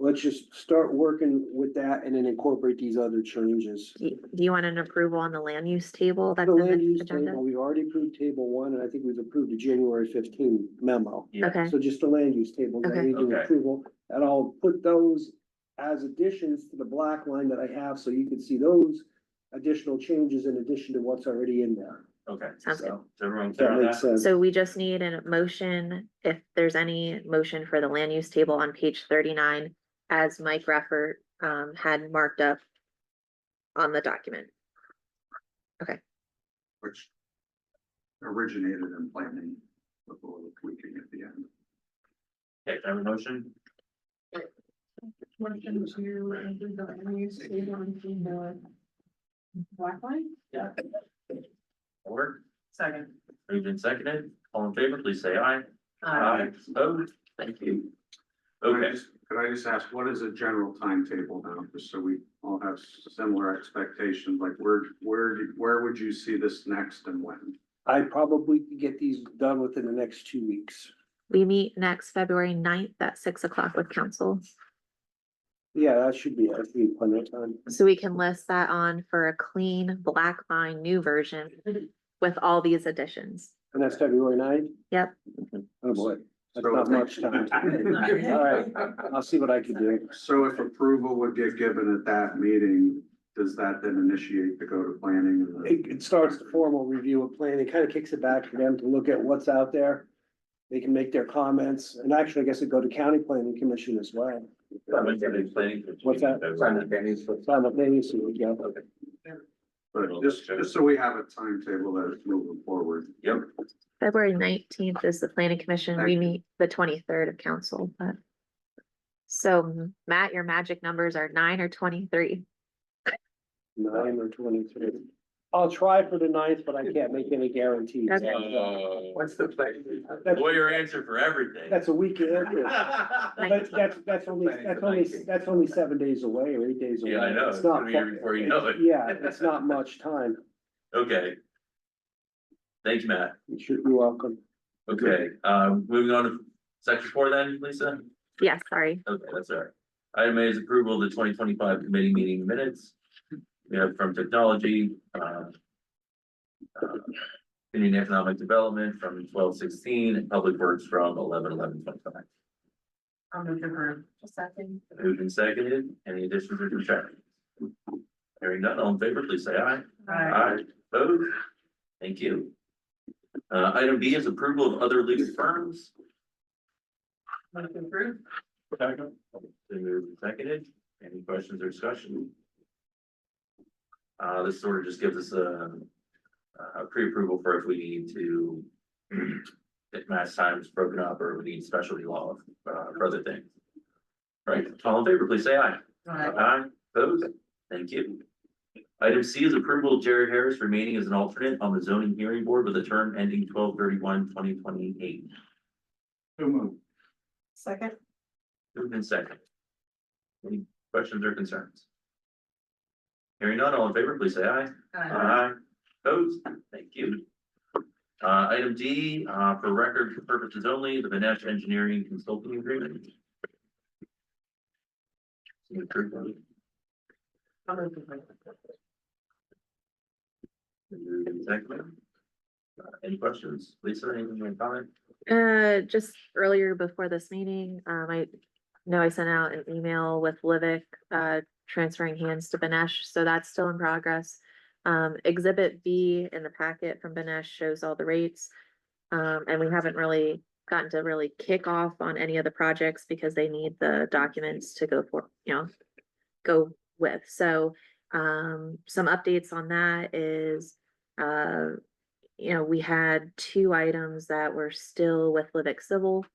let's just start working with that and then incorporate these other changes. Do you want an approval on the land use table? That's The in land the use agenda? table, we've already approved table one, and I think we've approved the January 15 memo. Okay, So just the land use table, that Okay. needs an Okay. approval, and I'll put those as additions to the black line that I have, so you can see those additional changes in addition to what's already in there. Okay, sounds good. so is everyone If clear that on makes that? sense. So we just need a motion, if there's any motion for the land use table on page 39, as Mike Reffert had marked up on the document. Which originated in planning before the tweaking at the end. Okay, can I have a motion? Motion to include the land use table into the black line? Yeah. Or, Second. moved and seconded, all in favor, please say aye. Opposed, thank you. Okay, Could I just ask, what is a general timetable now, just so we all have similar expectations, like where would you see this next and when? I probably could get these done within the next 2 weeks. We meet next February 9th at 6 o'clock with council. Yeah, that should be plenty of time. So we can list that on for a clean black line new version with all these additions. And that's February 9th? Yep. Oh, boy, that's So- not much time. All right, I'll see what I can do. So if approval would get given at that meeting, does that then initiate to go to planning? and the- It starts the formal review of plan. It kind of kicks it back for them to look at what's out there. They can make their comments, and actually, I guess it go to county planning commission as well. What's that? Simultaneously, yeah. But just so we have a timetable that is moving forward. Yep, February 19th is the planning commission. We Thank you. meet the 23rd of council, but. So Matt, your magic numbers are 9 or 23. 9 or 23. I'll try for the 9th, but I can't make any guarantees. Okay. what's the plan? That's- Lawyer answer for everything. That's a weekend. But that's only 7 days away or 8 days away. Yeah, I know. It's It's not gonna be here before you know it. Yeah, it's not much time. Okay. Thanks, Matt. You're welcome. Okay, moving on to section 4 then, Lisa? Yeah, sorry. Okay, that's all right. Item A is approval of the 2025 committee meeting minutes. We have from technology, Indian economic development from 12/16, and public works from 11/11/25. I'll move to approve. A second. Moved and seconded, any additions or subtractions? Hearing none, all in favor, please say aye. Aye, opposed? Thank you. Item B is approval of other legal firms. Motion to approve. Been moved and seconded, any questions or discussion? This sort of just gives us a pre-approval for if we need to get match times broken up or we need specialty law for other things. Right, all in favor, please say aye. Aye, opposed? Thank you. Item C is approval of Jared Harris remaining as an alternate on the zoning hearing board with a term ending 12/31/2028. So moved. Second. Moved in second. Any questions or concerns? Hearing none, all in favor, please say aye. Aye. Opposed? Thank you. Item D, for record purposes only, the Benesh Engineering Consulting Agreement. I'll move to approve. Moved in second. Any questions? Lisa, anything you want to comment? Just earlier before this meeting, I know I sent out an email with Livick, transferring hands to Benesh, so that's still in progress. Exhibit B in the packet from Benesh shows all the rates. And we haven't really gotten to really kick off on any of the projects because they need the documents to go for, go with. So, some updates on that is, we had 2 items that were still with Livick Civil.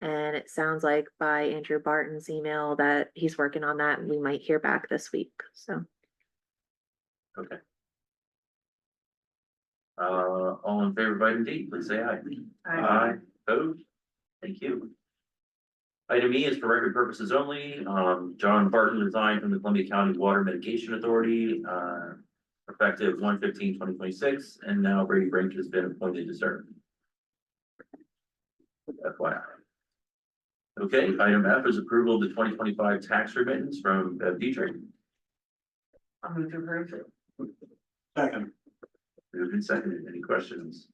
And it sounds like by Andrew Barton's email that he's working on that and we might hear back this week, so. Okay. All in favor of item D, please say aye. Aye. Opposed? Thank you. Item E is for record purposes only. John Barton resigned from the Columbia County Water Mitigation Authority, effective 1/15/2026, and now Brady Brink has been appointed to serve. FYI. Okay, item F is approval of the 2025 tax remittance from Dietrich. I'll move to approve. Second. Moved and seconded. Any questions?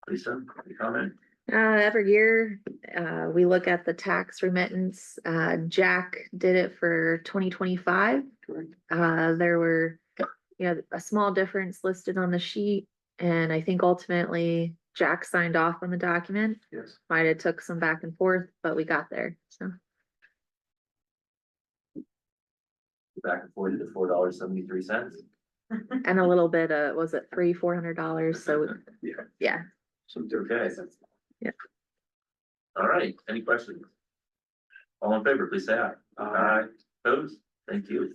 Lisa, any comment? Every year, we look at the tax remittance. Jack did it for 2025. There were, a small difference listed on the sheet, and I think ultimately Jack signed off on the document. Yes. Might have took some back and forth, but we got there, so. Back and forth to $4.73. And a little bit, was it $400, so, yeah. Okay. Yeah. All right, any questions? All in favor, please say aye. Aye. Opposed? Thank you.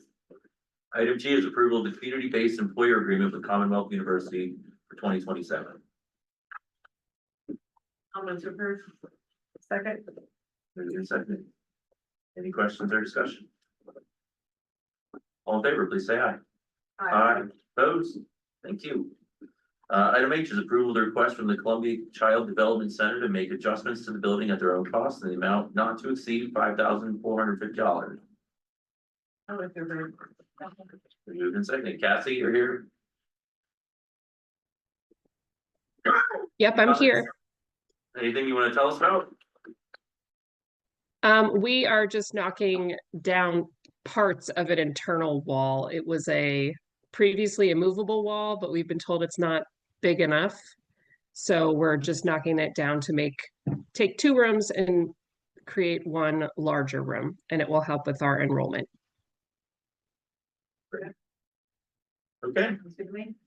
Item G is approval of the community-based employer agreement with Commonwealth University for 2027. I'll move to approve. Second. Moved and seconded. Any questions or discussion? All in favor, please say aye. Aye. Opposed? Thank you. Item H is approval of the request from the Columbia Child Development Center to make adjustments to the building at their own cost in the amount not to exceed $5,450. I'll move to approve. Moved and seconded. Cassie, you're here? Yep, I'm here. Anything you want to tell us about? We are just knocking down parts of an internal wall. It was previously a movable wall, but we've been told it's not big enough. So we're just knocking it down to take 2 rooms and create 1 larger room, and it will help with our enrollment. Okay.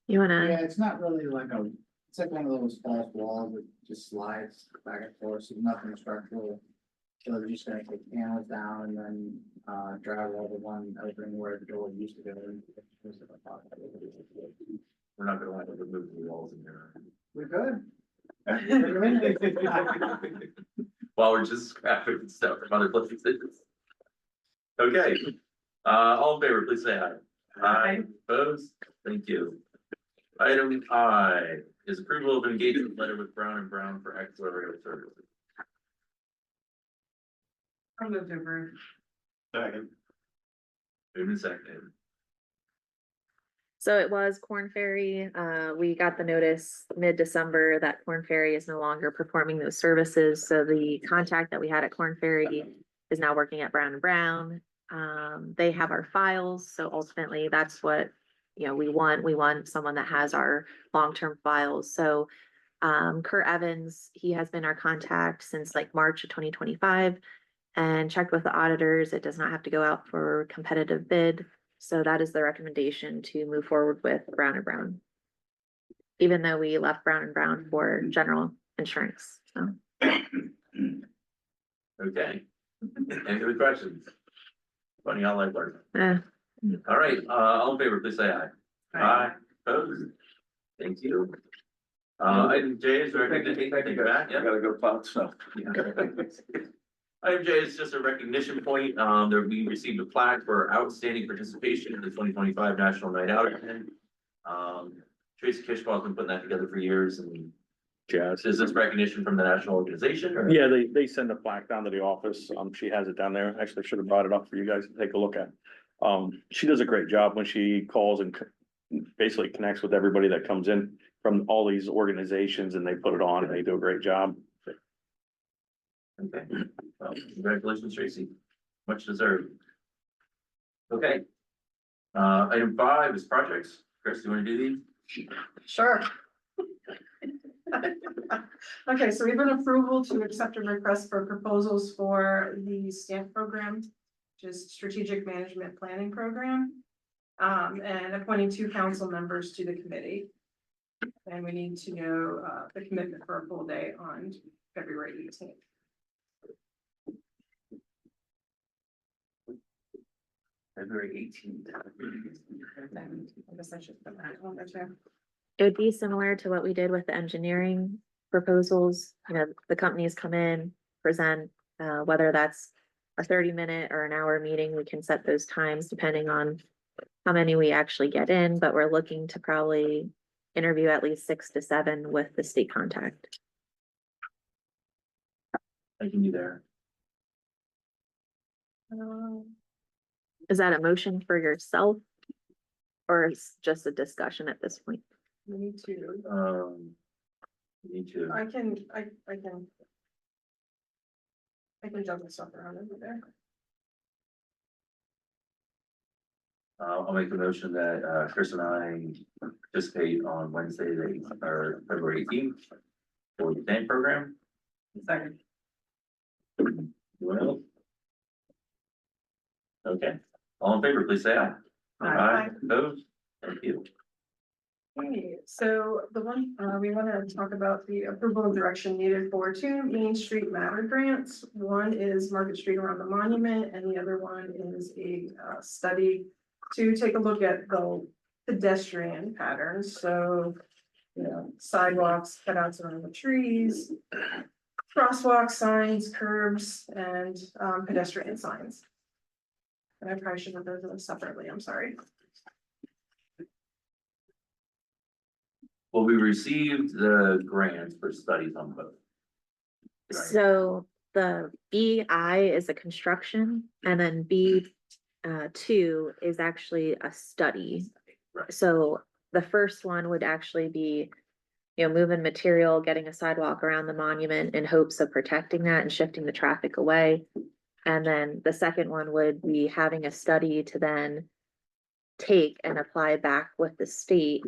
You wanna, Yeah, it's not really it's like one of those false walls that just slides back and forth, so nothing structural. So they're just gonna take panels down and then, drywall the one opening where the door used to go. We're not gonna want to remove the walls in there. We could. While we're just scrapping stuff from other places. Okay, all in favor, please say aye. Aye. Opposed? Thank you. Item I is approval of engagement letter with Brown and Brown for auxiliary services. I'll move to approve. Second. Moved and seconded. so it was Corn Ferry. We got the notice mid-December that Corn Ferry is no longer performing those services. So the contact that we had at Corn Ferry is now working at Brown and Brown. They have our files, so ultimately that's what, we want someone that has our long-term files. So Kurt Evans, he has been our contact since like March of 2025 and checked with the auditors. It does not have to go out for competitive bid. So that is the recommendation to move forward with Brown and Brown. Even though we left Brown and Brown for general insurance, so. Okay. Any other questions? Funny how life works. Eh. All right, all in favor, please say aye. Aye. Opposed? Thank you. Item J is recognition. Thank you, back. Yeah. Gotta go plow snow. Item J is just a recognition point, that we received a plaque for outstanding participation in the 2025 National Night Out event. Tracy Kishball's been putting that together for years, and Jazz. is this recognition from the national organization? Or? Yeah, they send a plaque down to the office. She has it down there. Actually, should have brought it up for you guys to take a look at. She does a great job when she calls and basically connects with everybody that comes in from all these organizations, and they put it on and they do a great job. Okay, well, congratulations, Tracy. Much deserved. Okay. Item 5 is projects. Chris, do you want to do these? Sure. Okay, so we have an approval to accept a request for proposals for the STAMP program, which is Strategic Management Planning Program. And appointing 2 council members to the committee. And we need to know the commitment for a full day on February 18th. February 18th. I guess I should put that on there too. It would be similar to what we did with the engineering proposals. The companies come in, present, whether that's a 30-minute or an hour meeting, we can set those times depending on how many we actually get in, but we're looking to probably interview at least 6 to 7 with the state contact. I can be there. Is that a motion for yourself? Or is just a discussion at this point? Me too. Me too. I can juggle stuff around over there. I'll make the motion that, Chris and I participate on Wednesday, or February 18th for the day program. Second. Anyone else? Okay, all in favor, please say aye. Aye. Opposed? Thank you. Okay, so the one, we want to talk about the approval and direction needed for two Main Street Matter grants. One is Market Street around the monument, and the other one is a study to take a look at the pedestrian patterns, so, you know, sidewalks, cutouts around the trees, crosswalk signs, curbs, and pedestrian signs. And I probably should have those them separately, I'm sorry. Well, we received the grants for studies on both. Right. So the BI is a construction and then B2 is actually a study. Right. So the first one would actually be, you know, moving material, getting a sidewalk around the monument in hopes of protecting that and shifting the traffic away. And then the second one would be having a study to then take and apply back with the state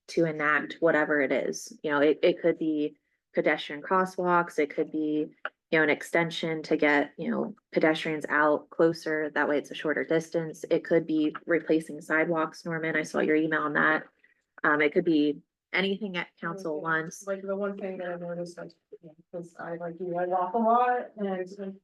to enact whatever it is. You know, it could be pedestrian crosswalks, it could be, you know, an extension to get, you know, pedestrians out closer, that way it's a shorter distance. It could be replacing sidewalks, Norman, I saw your email on that. It could be anything at council wants. Like the one thing that I noticed, like, because I like you, I walk a lot, and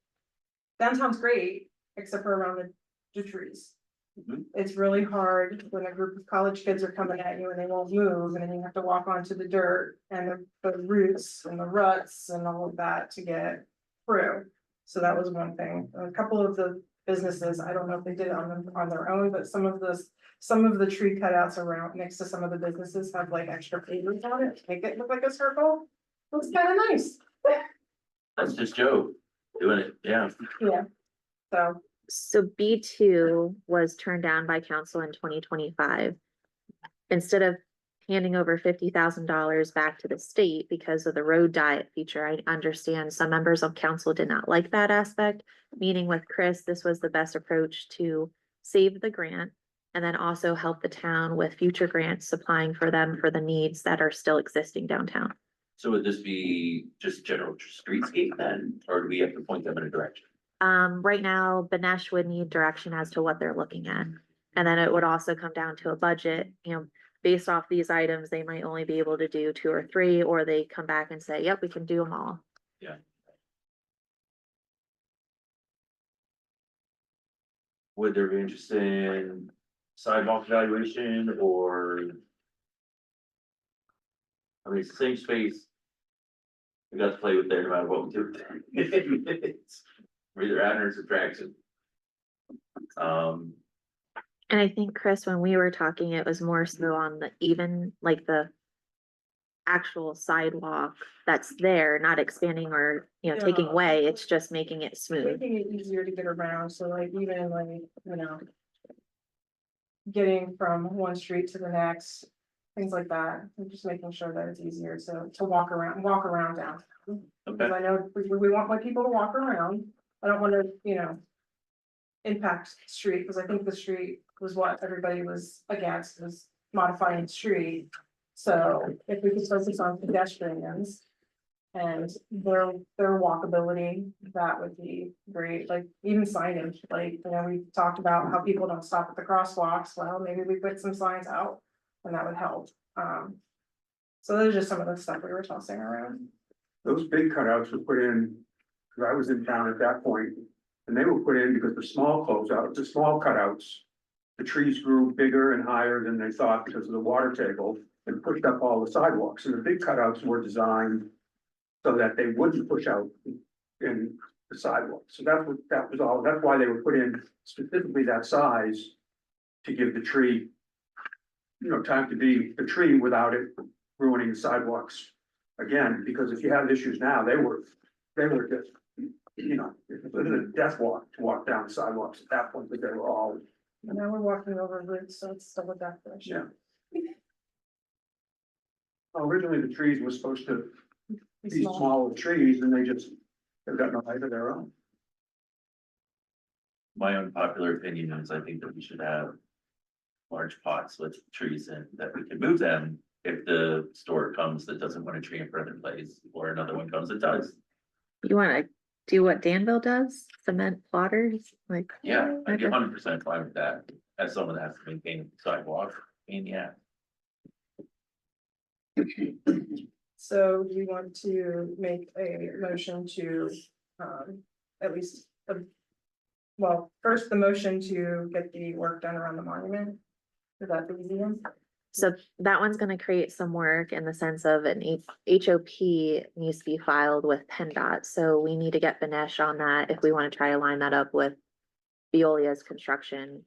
downtown's great, except for around the trees. Mhm. It's really hard when a group of college kids are coming at you and they won't move, and then you have to walk onto the dirt and the roots and the ruts and all of that to get through. So that was one thing. A couple of the businesses, I don't know if they did it on their own, but some of the tree cutouts around next to some of the businesses have like extra pavers on it, to make it look like a circle. Looks kind of nice. That's just Joe doing it, yeah. Yeah. So B2 was turned down by council in 2025. Instead of handing over $50,000 back to the state because of the road diet feature, I understand some members of council did not like that aspect. Meeting with Chris, this was the best approach to save the grant and then also help the town with future grants supplying for them for the needs that are still existing downtown. So would this be just general streetscape then, or do we have to point them in a direction? Right now, Banesh would need direction as to what they're looking at. And then it would also come down to a budget, you know, based off these items, they might only be able to do 2 or 3, or they come back and say, yep, we can do them all. Yeah. Would there be interest in sidewalk evaluation or? I mean, it's the same space. We got to play with there no matter what we do. We're either adding or subtraction. And I think, Chris, when we were talking, it was more so on the even, like the actual sidewalk that's there, not expanding or, you know, taking Yeah. away, it's just making it smooth. Making it easier to get around, so like even like, you know. Getting from one street to the next, things like that, and just making sure that it's easier to walk around downtown. Because Okay, I know we want my people to walk around, I don't wanna, you know. Impact the street, because I think the street was what everybody was against, was modifying the street. So if we could focus on pedestrians. And their walkability, that would be great, like even signage, like, you know, we talked about how people don't stop at the crosswalks, well, maybe we put some signs out. And that would help, so those are just some of the stuff we were tossing around. Those big cutouts were put in, because I was in town at that point, and they were put in because the small cutouts. The trees grew bigger and higher than they thought because of the water table and pushed up all the sidewalks, and the big cutouts were designed. So that they wouldn't push out in the sidewalk, so that was all, that's why they were put in specifically that size. To give the tree. You know, time to be the tree without it ruining the sidewalks. Again, because if you have issues now, they were just you know, it was a death walk to walk down sidewalks at that point, but they were all, And now we're walking over roots, so it's still a definition. yeah. Originally, the trees were supposed to Be be small. smaller trees, and they've got no life of their own. My unpopular opinion is I think that we should have large pots with trees in, that we can move them if the store comes that doesn't want a tree in front of their place, or another one comes that does. You wanna do what Danville does, cement plotters, like? Yeah, I'd be Okay. 100% fine with that, as someone that has to maintain the sidewalk, and yeah. So do you want to make a motion to, at least, well, first the motion to get the work done around the monument? Is that the easy one? So that one's gonna create some work in the sense of an HOP needs to be filed with PennDOT, so we need to get Benesh on that if we wanna try to line that up with Veolia's construction,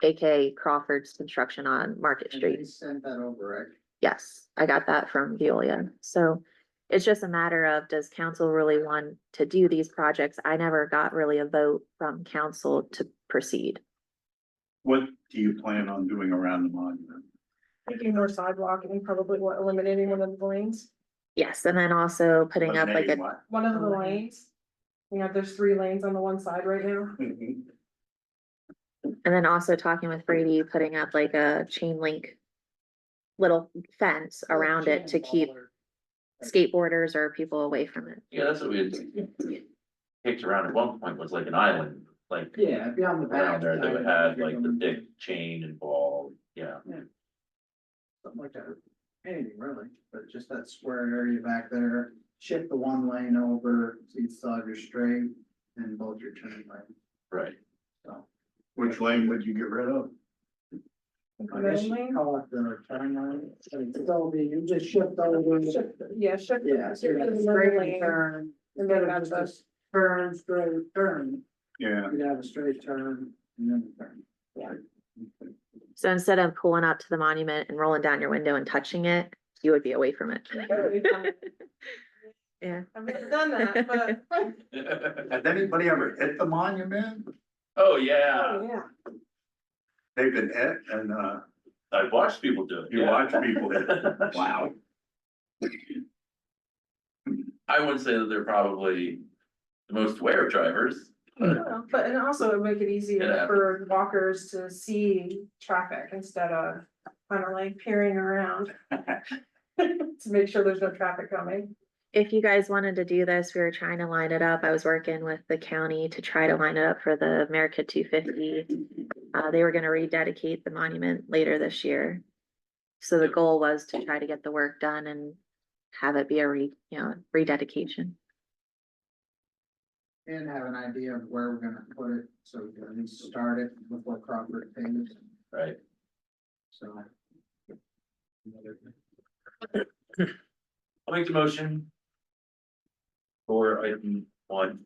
aka Crawford's construction on Market And Street. they sent that over, right? Yes, I got that from Veolia, so it's just a matter of, does council really want to do these projects? I never got really a vote from council to proceed. What do you plan on doing around the monument? Making more sidewalk and probably what, eliminating one of the lanes, Yes, and then also putting up like Eliminating a, what? one of the lanes. You know, there's 3 lanes on the one side right now. Mhm. and then also talking with Brady, putting up like a chain link little fence around it to keep skateboarders or people away from it. Yeah, that's what we had picked around at one point, was like an island, like Yeah, beyond the back. around there that would have like the big chain involved, yeah. Something like that, anything really, but just that square area back there, shift the one lane over, so you still have your straight and both your turn lane, Right. so. Which lane would you get rid of? I guess you Lane. call it the turn lane, so it's still be, you just shift over. Yeah, shift. Yeah, so you shift got the a straight lane, turn, And then instead of that's just a turn, straight turn, Yeah. you'd have a straight turn and then a turn. Yeah. So instead of pulling up to the monument and rolling down your window and touching it, you would be away from it. Yeah. I've never done that, but. Has anybody ever hit the monument? Oh, yeah, Oh, yeah. They've been hit and, I've watched people do it. you yeah. watch people hit. Wow. I wouldn't say that they're probably the most aware of drivers, but Well, but and also it would make it easier Yeah. for walkers to see traffic instead of kind of like peering around. To make sure there's no traffic coming. If you guys wanted to do this, we were trying to line it up. I was working with the county to try to line it up for the America 250. They were gonna rededicate the monument later this year. So the goal was to try to get the work done and have it be a rededication. And have an idea of where we're gonna put it, so we can at least start it before Crawford pays, right. so. I'll make the motion for item 1.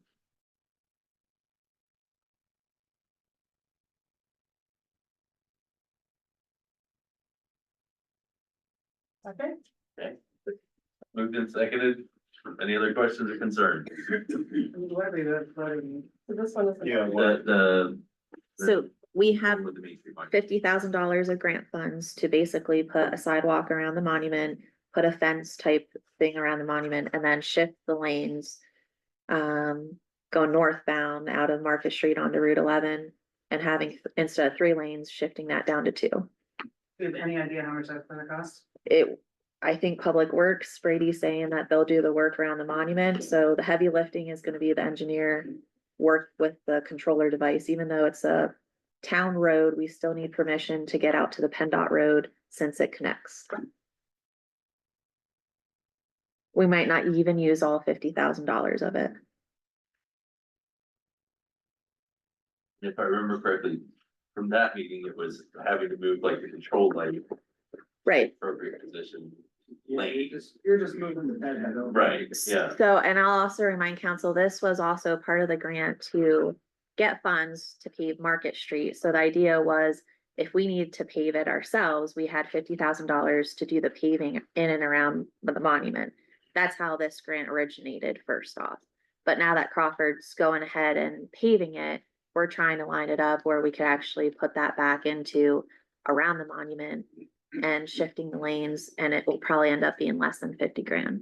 Okay. Moved and seconded. Any other questions or concerns? So this one is. Yeah, The So we have with the Main Street Market. $50,000 of grant funds to basically put a sidewalk around the monument, put a fence type thing around the monument, and then shift the lanes. Go northbound out of Market Street onto Route 11 and having, instead of 3 lanes, shifting that down to 2. Do you have any idea how much that's gonna cost? I think Public Works, Brady's saying that they'll do the work around the monument, so the heavy lifting is gonna be the engineer work with the controller device, even though it's a town road, we still need permission to get out to the PennDOT road since it connects. We might not even use all $50,000 of it. If I remember correctly, from that meeting, it was having to move like the control light, Right. appropriate position. Yeah, you're just moving the head over. Right, yeah. So, and I'll also remind council, this was also part of the grant to get funds to pave Market Street. So the idea was, if we need to pave it ourselves, we had $50,000 to do the paving in and around the monument. That's how this grant originated first off. But now that Crawford's going ahead and paving it, we're trying to line it up where we could actually put that back into around the monument and shifting the lanes, and it will probably end up being less than 50 grand.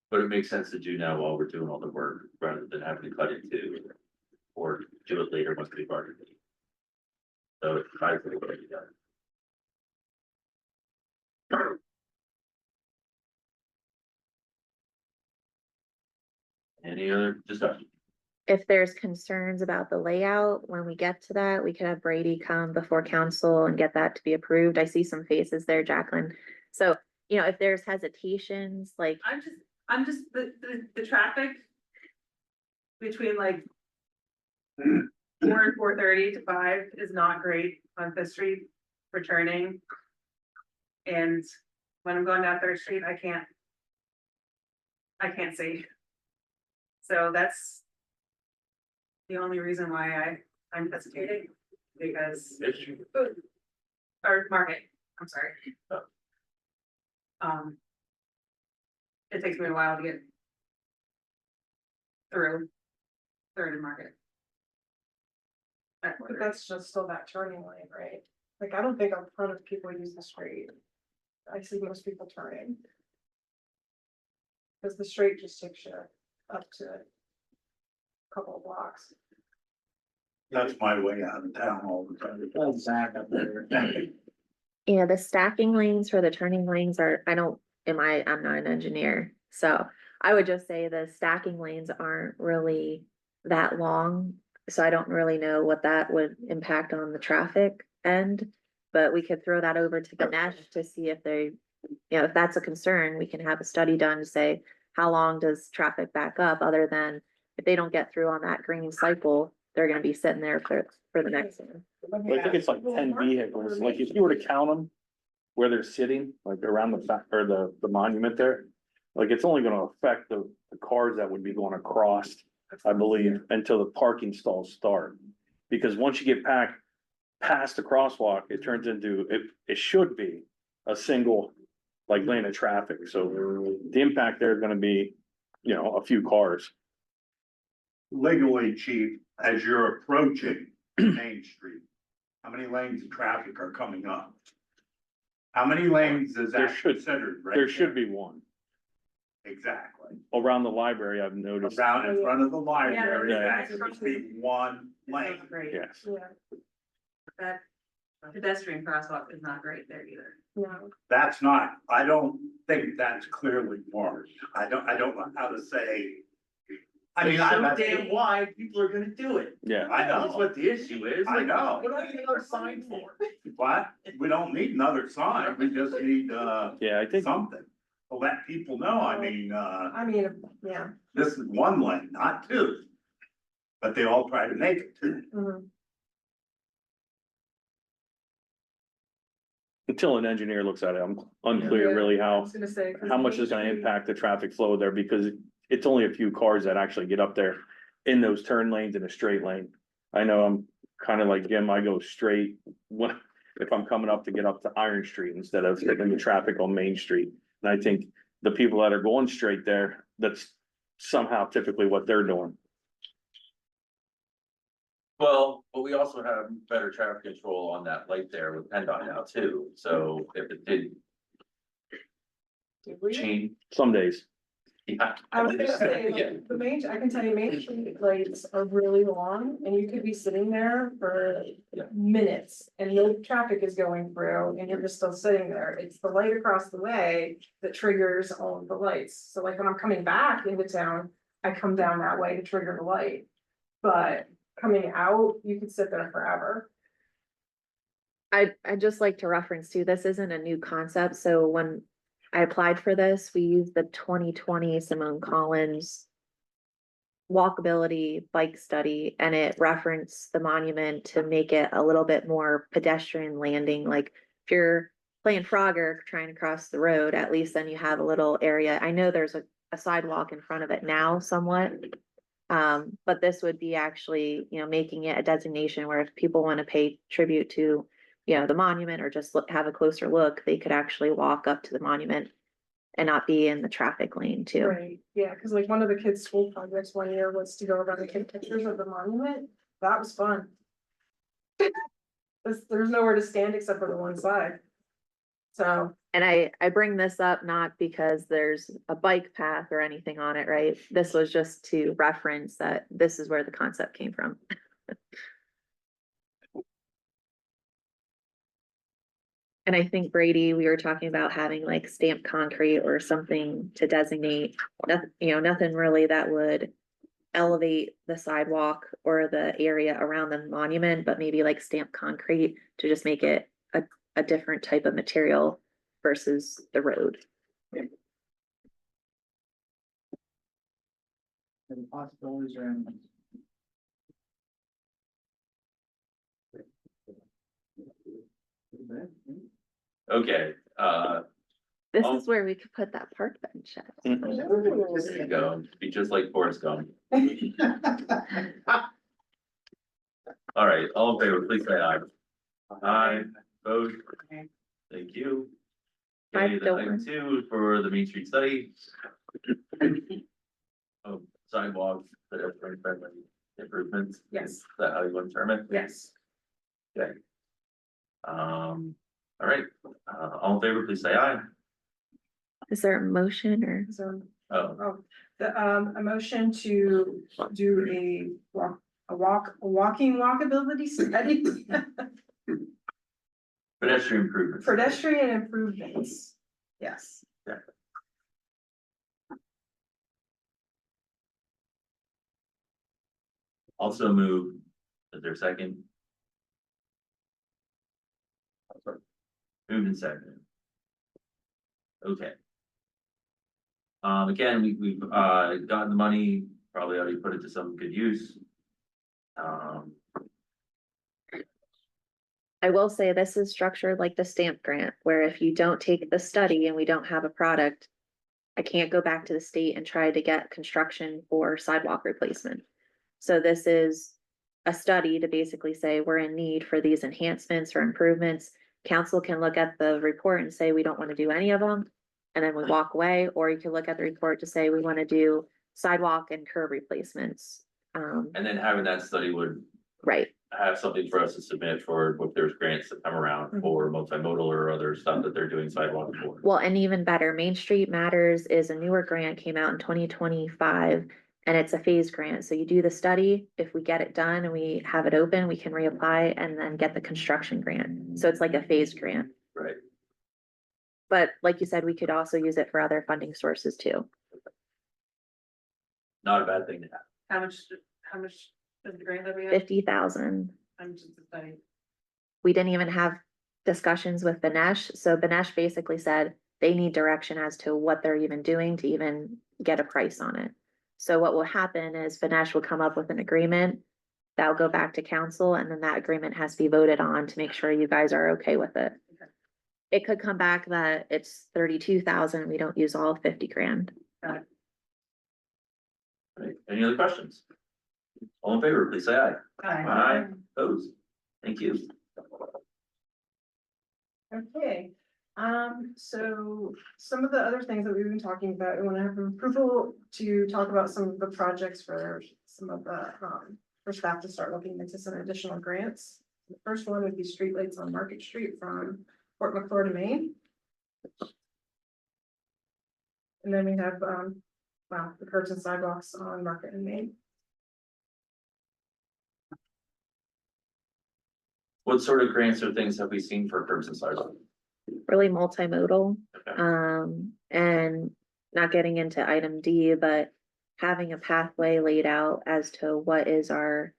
But it makes sense to do now while we're doing all the work, rather than having to cut it to, or do it later once we've already. So it's tries to get it done. Any other discussion? If there's concerns about the layout, when we get to that, we could have Brady come before council and get that to be approved. I see some faces there, Jacqueline. So, you know, if there's hesitations, like, I'm just, the traffic between like 4 and 4:30 to 5 is not great on Fifth Street for turning. And when I'm going down Third Street, I can't see. So that's the only reason why I'm hesitating, because, or Market, I'm sorry. It takes me a while to get through Third and Market. But that's just still that turning lane, right? Like, I don't think a ton of people use the street. I see most people turning. Cause the straight just takes you up to a couple of blocks. That's my way out of town all the time. Well, Zach up there. yeah, the stacking lanes for the turning lanes are, I'm not an engineer. So I would just say the stacking lanes aren't really that long. So I don't really know what that would impact on the traffic end. But we could throw that over to Ganesh to see if they, you know, if that's a concern, we can have a study done to say, how long does traffic back up, other than if they don't get through on that green cycle, they're gonna be sitting there for the next one. I think it's like 10 vehicles, like if you were to count them where they're sitting, like around the fact, or the monument there. Like, it's only gonna affect the cars that would be going across, I believe, until the parking stalls start. Because once you get past the crosswalk, it turns into, it should be a single, like, lane of traffic. So the impact there is gonna be, you know, a few cars. Legally, chief, as you're approaching Main Street, how many lanes of traffic are coming up? How many lanes is There that should- considered, right? There should be one. Exactly. Around the library, I've noticed. Around in front of the library, Yeah. that should be one lane. Great. Yes. Yeah, That pedestrian crosswalk is not great there either. no. That's not, I don't think that's clearly marked. I don't know how to say. I mean, It's so I, damn wide, people are gonna do it. Yeah. I That's know, what the issue is. I Like, know. what do I need another sign for? But we don't need another sign, we just need, Yeah, I think, something to let people know. I mean, I mean, yeah. this is one lane, not two. But they all try to make it two. Mhm. until an engineer looks at it, I'm unclear Yeah. really I how, was gonna say. 'cause how much Main is gonna Street- impact the traffic flow there, because it's only a few cars that actually get up there in those turn lanes in a straight lane. I know I'm kind of like Jim, I go straight when, if I'm coming up to get up to Iron Street instead of hitting the traffic on Main Street. And I think the people that are going straight there, that's somehow typically what they're doing. Well, but we also have better traffic control on that light there with PennDOT now too, so if it did Did we? change, Some days, yeah. I was gonna say, Yeah. like, I can tell you, Main Street lights are really long, and you could be sitting there for Yeah. minutes, and no traffic is going through, and you're just still sitting there. It's the light across the way that triggers all of the lights. So like when I'm coming back into town, I come down that way to trigger the light. But coming out, you could sit there forever. I'd just like to reference too, this isn't a new concept, so when I applied for this, we used the 2020 Simone Collins walkability bike study, and it referenced the monument to make it a little bit more pedestrian landing, like if you're playing Frogger trying to cross the road, at least then you have a little area. I know there's a sidewalk in front of it now somewhat. But this would be actually, you know, making it a designation where if people want to pay tribute to you know, the monument or just look, have a closer look, they could actually walk up to the monument and not be in the traffic lane too. Right, yeah, cause like one of the kids' school projects one year was to go around and take pictures of the monument. That was fun. There's nowhere to stand except for the one side. So, And I bring this up not because there's a bike path or anything on it, right? This was just to reference that this is where the concept came from. And I think Brady, we were talking about having like stamped concrete or something to designate, nothing, you know, nothing really that would elevate the sidewalk or the area around the monument, but maybe like stamped concrete to just make it a different type of material versus the road. The possibilities are endless. Okay, This Oh. is where we could put that park bench at. there you go, be just like Forrest Gump. All right, all in favor, please say aye. Aye, vote. Thank you. Okay, then item 2 for the Main Street study. Oh, sidewalks, pedestrian friendly improvements, yes, is that how you want to term it? yes. Okay. All right, all in favor, please say aye. Is there a motion or? So, Oh, a motion to do a walking walkability study. pedestrian improvements. Pedestrian improvements, yes. Also move, is there a second? Moved and seconded. Okay. Again, we've gotten the money, probably already put it to some good use. I will say this is structured like the stamp grant, where if you don't take the study and we don't have a product, I can't go back to the state and try to get construction for sidewalk replacement. So this is a study to basically say we're in need for these enhancements or improvements. Council can look at the report and say we don't want to do any of them, and then we walk away, or you can look at the report to say we want to do sidewalk and curb replacements. And then having that study would Right. have something for us to submit for if there's grants that come around for multimodal or other stuff that they're doing sidewalk for. Well, and even better, Main Street Matters is a newer grant, came out in 2025, and it's a phase grant. So you do the study, if we get it done and we have it open, we can reapply and then get the construction grant. So it's like a phase grant. Right. But like you said, we could also use it for other funding sources too. Not a bad thing to have. How much is the grant that we have? 50,000. I'm just studying. We didn't even have discussions with Benesh. So Benesh basically said they need direction as to what they're even doing to even get a price on it. So what will happen is Benesh will come up with an agreement that'll go back to council, and then that agreement has to be voted on to make sure you guys are okay with it. Okay. It could come back that it's 32,000. We don't use all 50 grand. Right. Any other questions? All in favor, please say aye. Aye. Opposed? Thank you. Okay, so some of the other things that we've been talking about, we want to have approval to talk about some of the projects for some of the, for staff to start looking into some additional grants. The first one would be streetlights on Market Street from Fort McClure to Maine. And then we have, the curbs and sidewalks on Market and Maine. What sort of grants or things have we seen for curbs and sidewalks? Really multimodal. Okay. And not getting into item D, but having a pathway laid out as to what is our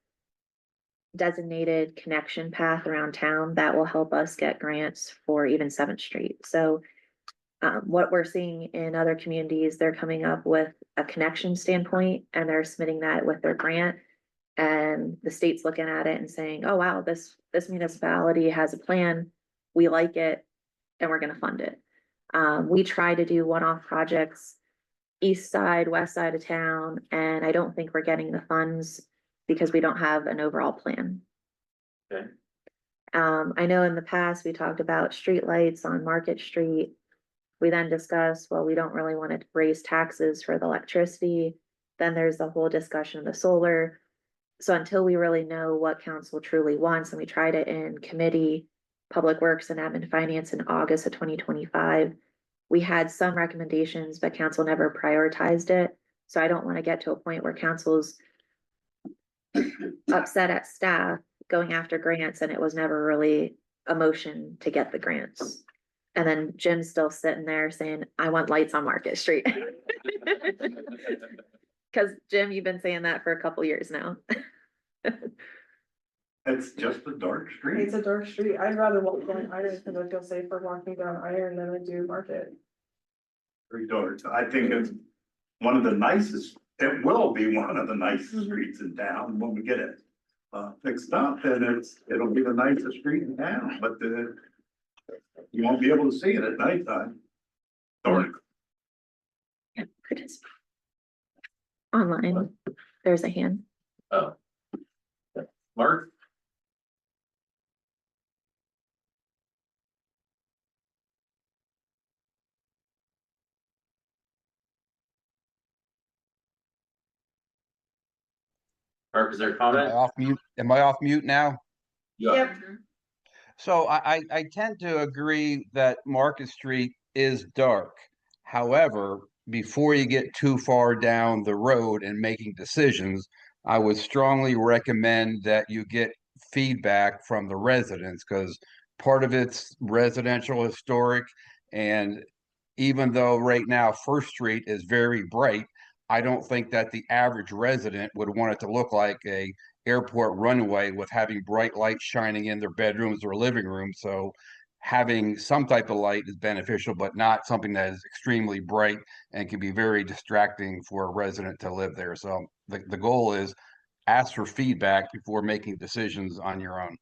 designated connection path around town that will help us get grants for even 7th Street. So what we're seeing in other communities, they're coming up with a connection standpoint and they're submitting that with their grant. And the state's looking at it and saying, oh, wow, this municipality has a plan. We like it and we're going to fund it. We try to do one-off projects, east side, west side of town, and I don't think we're getting the funds because we don't have an overall plan. Okay. I know in the past, we talked about streetlights on Market Street. We then discussed, well, we don't really want to raise taxes for the electricity. Then there's the whole discussion of the solar. So until we really know what council truly wants, and we tried it in committee, Public Works and Admin Finance in August of 2025, we had some recommendations, but council never prioritized it. So I don't want to get to a point where council's upset at staff going after grants and it was never really a motion to get the grants. And then Jim's still sitting there saying, I want lights on Market Street. Cause Jim, you've been saying that for a couple years now. It's just a dark street. It's a dark street. I'd rather walk down Iron because I feel safer walking down Iron than I do Market. Very dark. I think it's one of the nicest, it will be one of the nicest streets in town when we get it fixed up, and it'll be the nicest street in town, but you won't be able to see it at nighttime. Dark. Yeah, participate. Online, there's a hand. Oh. Mark? Mark, is there a comment? Am I off mute now? Yeah. So I tend to agree that Market Street is dark. However, before you get too far down the road and making decisions, I would strongly recommend that you get feedback from the residents, because part of it's residential historic. And even though right now First Street is very bright, I don't think that the average resident would want it to look like a airport runway with having bright lights shining in their bedrooms or living rooms. So having some type of light is beneficial, but not something that is extremely bright and can be very distracting for a resident to live there. So the goal is ask for feedback before making decisions on your own.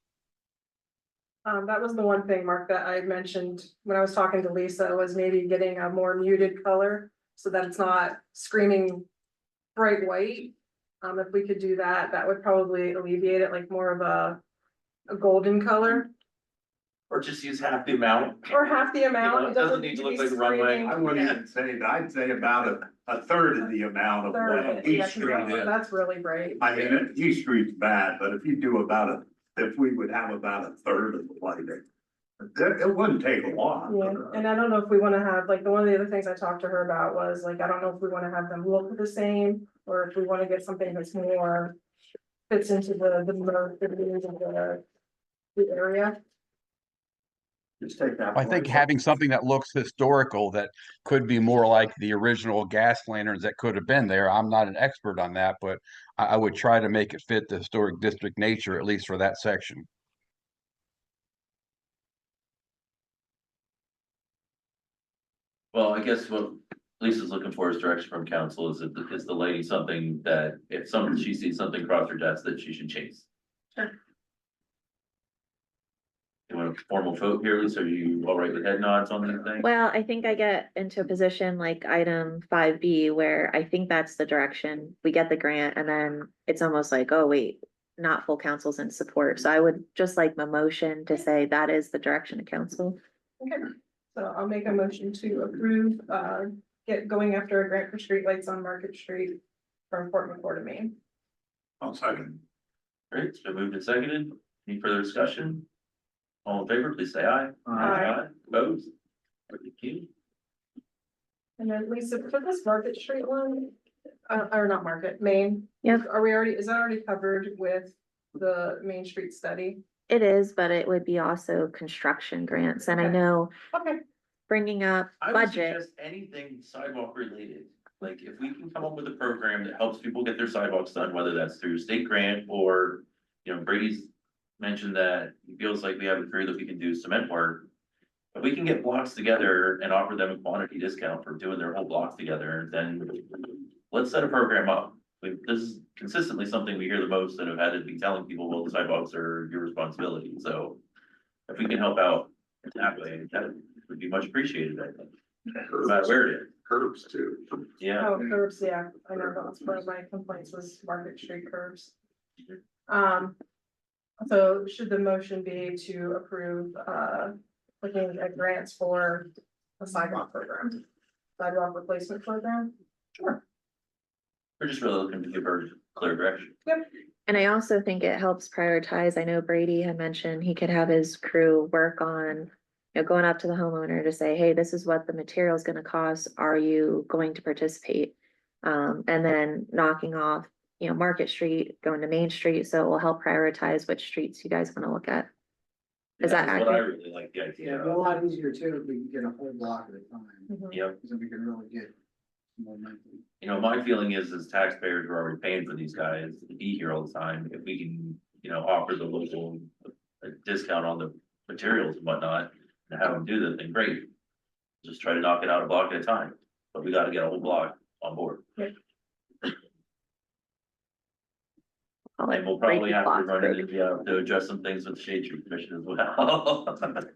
That was the one thing, Mark, that I mentioned when I was talking to Lisa, was maybe getting a more muted color so that it's not screaming bright white. If we could do that, that would probably alleviate it, like more of a golden color. Or just use half the amount. Or half the amount. It doesn't need to look be like a runway. screaming. I wouldn't Yeah. even say that. I'd say about a third of the amount of Third of what it, East yeah, 'cause Street is. that's really bright. I mean, East Street's bad, but if you do if we would have about a third of the lighting, it wouldn't take a lot. Yeah, and I don't know if we wanna have, like, one of the other things I talked to her about was, like, I don't know if we wanna have them look the same, or if we wanna get something that's more fits into the mood of the area. Just take that. I think having something that looks historical, that could be more like the original gas lanterns that could have been there. I'm not an expert on that, but I would try to make it fit the historic district nature, at least for that section. Well, I guess what Lisa's looking for is direction from council. Is the lady something that if she sees something cross her desk that she should chase? Sure. You want a formal vote here, Lisa? Are you all right with head nods on these things? Well, I think I get into a position like item 5B where I think that's the direction. We get the grant and then it's almost like, oh, wait, not full council's in support. So I would just like my motion to say that is the direction of council. Okay, so I'll make a motion to approve, going after a grant for streetlights on Market Street from Fort McCourt to Maine. I'll second. Great, it's been moved and seconded. Any further discussion? All in favor, please say aye. Aye. Opposed? Thank you. And then Lisa, for this Market Street one, or not Market, Main. Yep. Is that already covered with the Main Street study? It is, but it would be also construction grants. And I know Okay. bringing up I would budget, suggest anything sidewalk related. Like if we can come up with a program that helps people get their sidewalks done, whether that's through state grant or, Brady's mentioned that he feels like we have a crew that we can do cement work. If we can get blocks together and offer them a quantity discount for doing their whole blocks together, then let's set a program up. This is consistently something we hear the most that have had to be telling people, well, the sidewalks are your responsibility. So if we can help out that way, that would be much appreciated, I think. No matter where it is. Curbs too. Yeah. Oh, curbs, yeah, I know that's one of my complaints was Market Street curbs. So should the motion be to approve, looking at grants for a sidewalk program? Sidewalk replacement program? Sure. We're just really looking to give her clear direction. And I also think it helps prioritize. I know Brady had mentioned he could have his crew work on, going up to the homeowner to say, hey, this is what the material is gonna cost. Are you going to participate? And then knocking off, Market Street, going to Main Street, so it will help prioritize which streets you guys wanna look at. Is that That's what I accurate? really like the Yeah, idea it'd be a of. lot easier too if we can get a whole block at a time, Yep. because then we can really get momentum. You know, my feeling is as taxpayers, we're already paying for these guys to be here all the time. If we can, offer the local a discount on the materials and whatnot and have them do that, then great. Just try to knock it out a block at a time, but we gotta get a whole block on board. I'll let And we'll Brady probably have to block run Brady. into, to adjust some things with the Shade Tree Commission as well.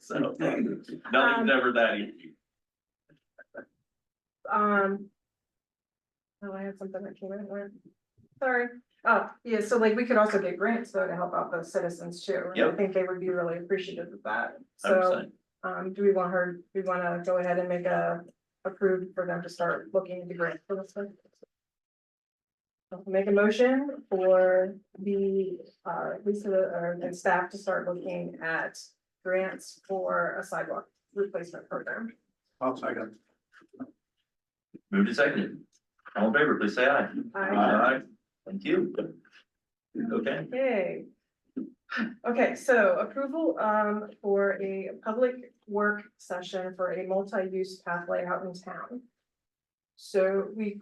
So, nothing's ever that easy. Oh, I had something that came in, went. Sorry. Oh, yeah, so like we could also get grants though to help out those citizens too. And I Yep. think they would be really appreciative of that. 100%. So, do we wanna go ahead and make approve for them to start looking into grants for this one? I'll make a motion for the, Lisa, or the staff to start looking at grants for a sidewalk replacement program. I'll second. Moved and seconded. All in favor, please say aye. Aye. Thank you. Okay, Okay. Okay, so approval for a public work session for a multi-use pathway out in town. So we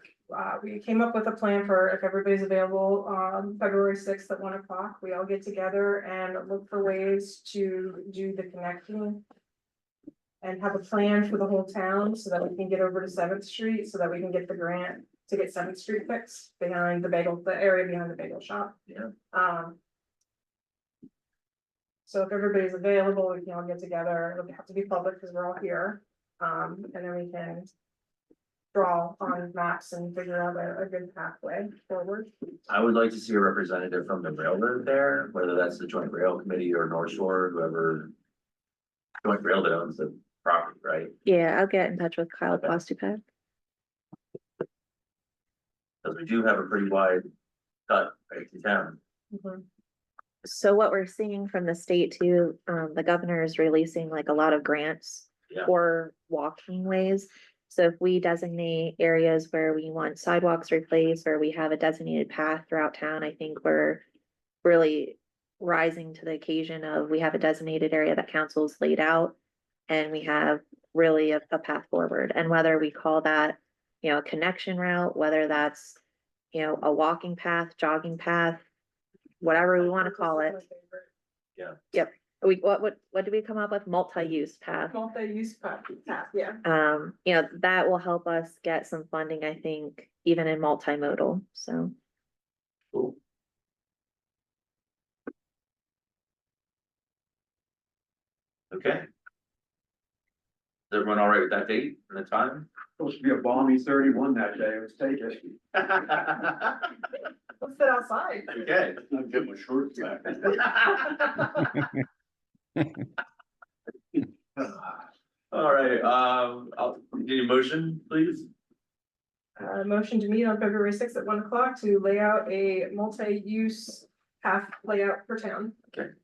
came up with a plan for if everybody's available on February 6th at 1 o'clock, we all get together and look for ways to do the connecting. And have a plan for the whole town so that we can get over to 7th Street, so that we can get the grant to get 7th Street fixed behind the area behind the bagel shop. Yeah. So if everybody's available, we can all get together. It'll have to be public because we're all here. And then we can draw on maps and figure out a good pathway forward. I would like to see a representative from the railroad there, whether that's the Joint Rail Committee or North Shore, whoever. Joint Rail that owns the property, right? Yeah, I'll get in touch with Kyle Postupad. Because we do have a pretty wide cut right to town. Mhm. So what we're seeing from the state too, the governor is releasing like a lot of grants Yeah. for walking ways. So if we designate areas where we want sidewalks replaced, or we have a designated path throughout town, I think we're really rising to the occasion of we have a designated area that council's laid out. And we have really a path forward, and whether we call that, a connection route, whether that's, a walking path, jogging path, whatever we want to call it. Yeah. Yep. What did we come up with? Multi-use path. Multi-use path, yeah. That will help us get some funding, I think, even in multimodal, so. Cool. Okay. Is everyone all right with that date and the time? Supposed to be a balmy 31 that day, let's take it. Let's sit outside. Okay. I'll get my shorts back. All right, I'll get a motion, please. Motion to meet on February 6th at 1 o'clock to lay out a multi-use path layout for town. Second.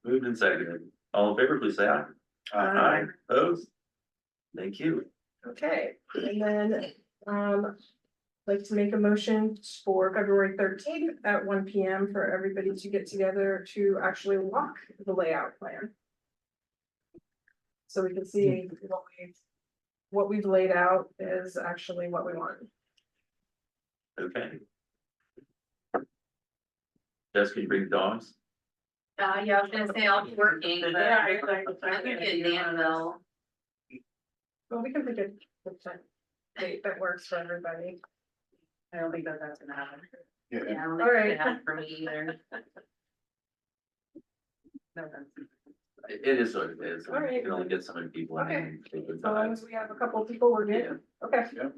Moved and seconded. All in favor, please say aye. Aye. Opposed? Thank you. Okay, and then, like to make a motion for February 13th at 1 PM for everybody to get together to actually walk the layout plan. So we can see what we've laid out is actually what we want. Okay. Jess, can you bring the dogs? Yeah, I was gonna say I'll be working, but I could get Danville. Well, we can pick a date that works for everybody. I don't think that's gonna happen. Yeah. Yeah, I don't All think right. it's gonna happen for me either. No, that's. It is what it is. All right. You can only get so many people in. Okay. and take the So long time. as we have a couple of people, we're good. Okay. Yeah.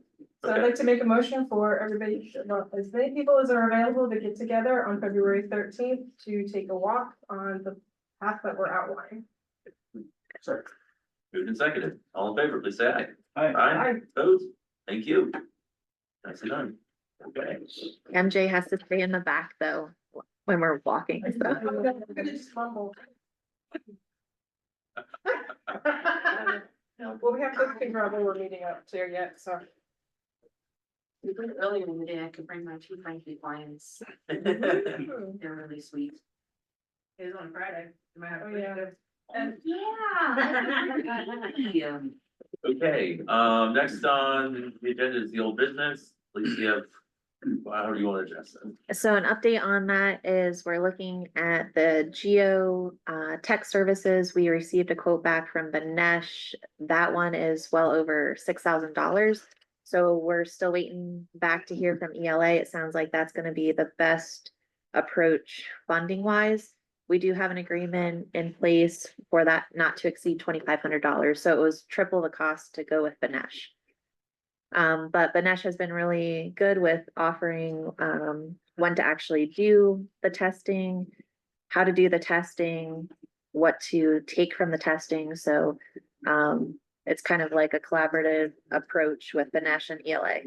So I'd like to make a motion for everybody, well, as many people as are available to get together on February 13th to take a walk on the path that we're outlining. Moved and seconded. All in favor, please say aye. Aye. Aye, opposed? Thank you. Nicely done. Okay. MJ has to stay in the back though, when we're walking, so. I'm gonna just mumble. Well, we have to figure out where we're meeting up to yet, so. Earlier in the day, I could bring my two Frankie clients. They're really sweet. It was on Friday. You might have to Oh, yeah. do- And Yeah. Okay, next on the agenda is the old business. Please give, how do you want to address it? So an update on that is we're looking at the geo tech services. We received a quote back from Banesh. That one is well over $6,000. So we're still waiting back to hear from ELA. It sounds like that's gonna be the best approach funding wise. We do have an agreement in place for that not to exceed $2,500. So it was triple the cost to go with Banesh. But Banesh has been really good with offering when to actually do the testing, how to do the testing, what to take from the testing. So it's kind of like a collaborative approach with Banesh and ELA.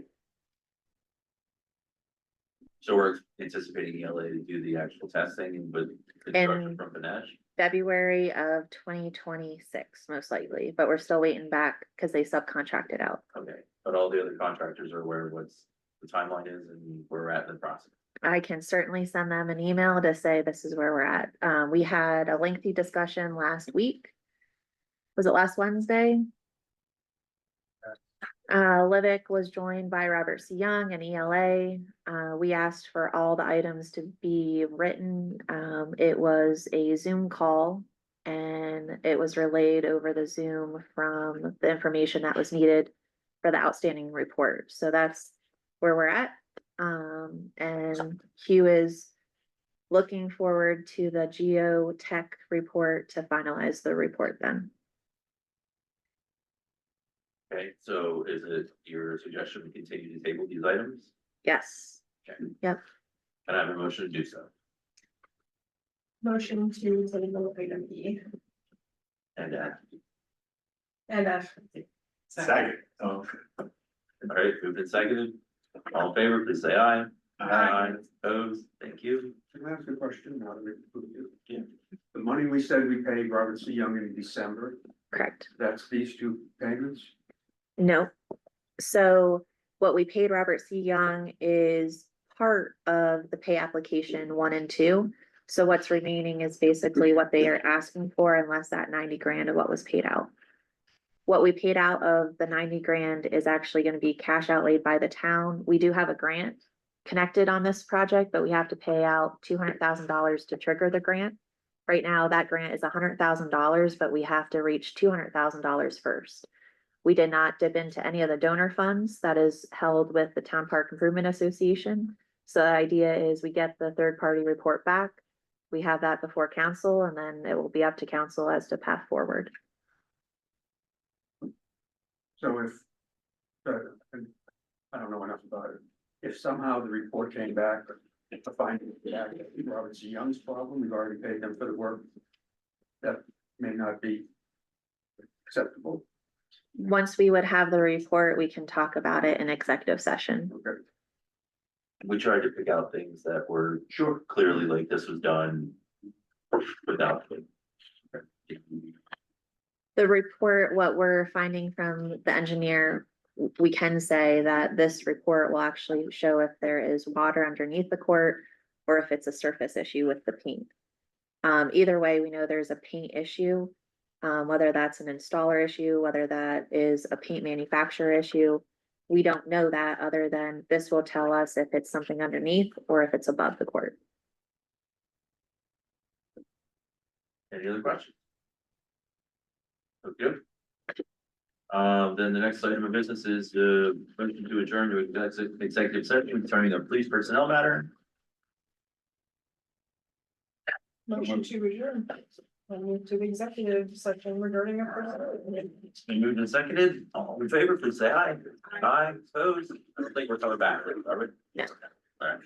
So we're anticipating ELA to do the actual testing with construction from Banesh. February of 2026, most likely, but we're still waiting back because they subcontracted out. Okay, but all the other contractors are aware of what's the timeline is and where we're at in the process. I can certainly send them an email to say this is where we're at. We had a lengthy discussion last week. Was it last Wednesday? Livick was joined by Robert C. Young and ELA. We asked for all the items to be written. It was a Zoom call and it was relayed over the Zoom from the information that was needed for the outstanding report. So that's where we're at. And Hugh is looking forward to the geotech report to finalize the report then. Okay, so is it your suggestion we continue to table these items? Yes. Okay. Yep. Can I have a motion to do so? motion to table item E And, and F. second. Oh. All right, moved and seconded. All in favor, please say aye. Aye. Opposed, thank you. Can I ask a question now that we include you? Yeah. The money we said we paid Robert C. Young in December, Correct. that's these two payments? No. So what we paid Robert C. Young is part of the pay application 1 and 2. So what's remaining is basically what they are asking for unless that 90 grand of what was paid out. What we paid out of the 90 grand is actually going to be cash outlaid by the town. We do have a grant connected on this project, but we have to pay out $200,000 to trigger the grant. Right now, that grant is $100,000, but we have to reach $200,000 first. We did not dip into any of the donor funds that is held with the Town Park Improvement Association. So the idea is we get the third-party report back. We have that before council, and then it will be up to council as to path forward. So if, I don't know enough about it, if somehow the report came back, to find that Robert C. Young's problem, we've already paid them for the work, that may not be acceptable. Once we would have the report, we can talk about it in executive session. Okay, We tried to pick out things that were sure. clearly like this was done without. The report, what we're finding from the engineer, we can say that this report will actually show if there is water underneath the court or if it's a surface issue with the paint. Either way, we know there's a paint issue, whether that's an installer issue, whether that is a paint manufacturer issue. We don't know that other than this will tell us if it's something underneath or if it's above the court. Any other questions? Okay. Then the next item of business is the motion to adjourn to executive session concerning a police personnel matter. Motion to adjourn. And move to the executive section regarding a personnel. It's been moved and seconded. All in favor, please say aye. Aye, opposed. I don't think we're coming back, are we? No. All right.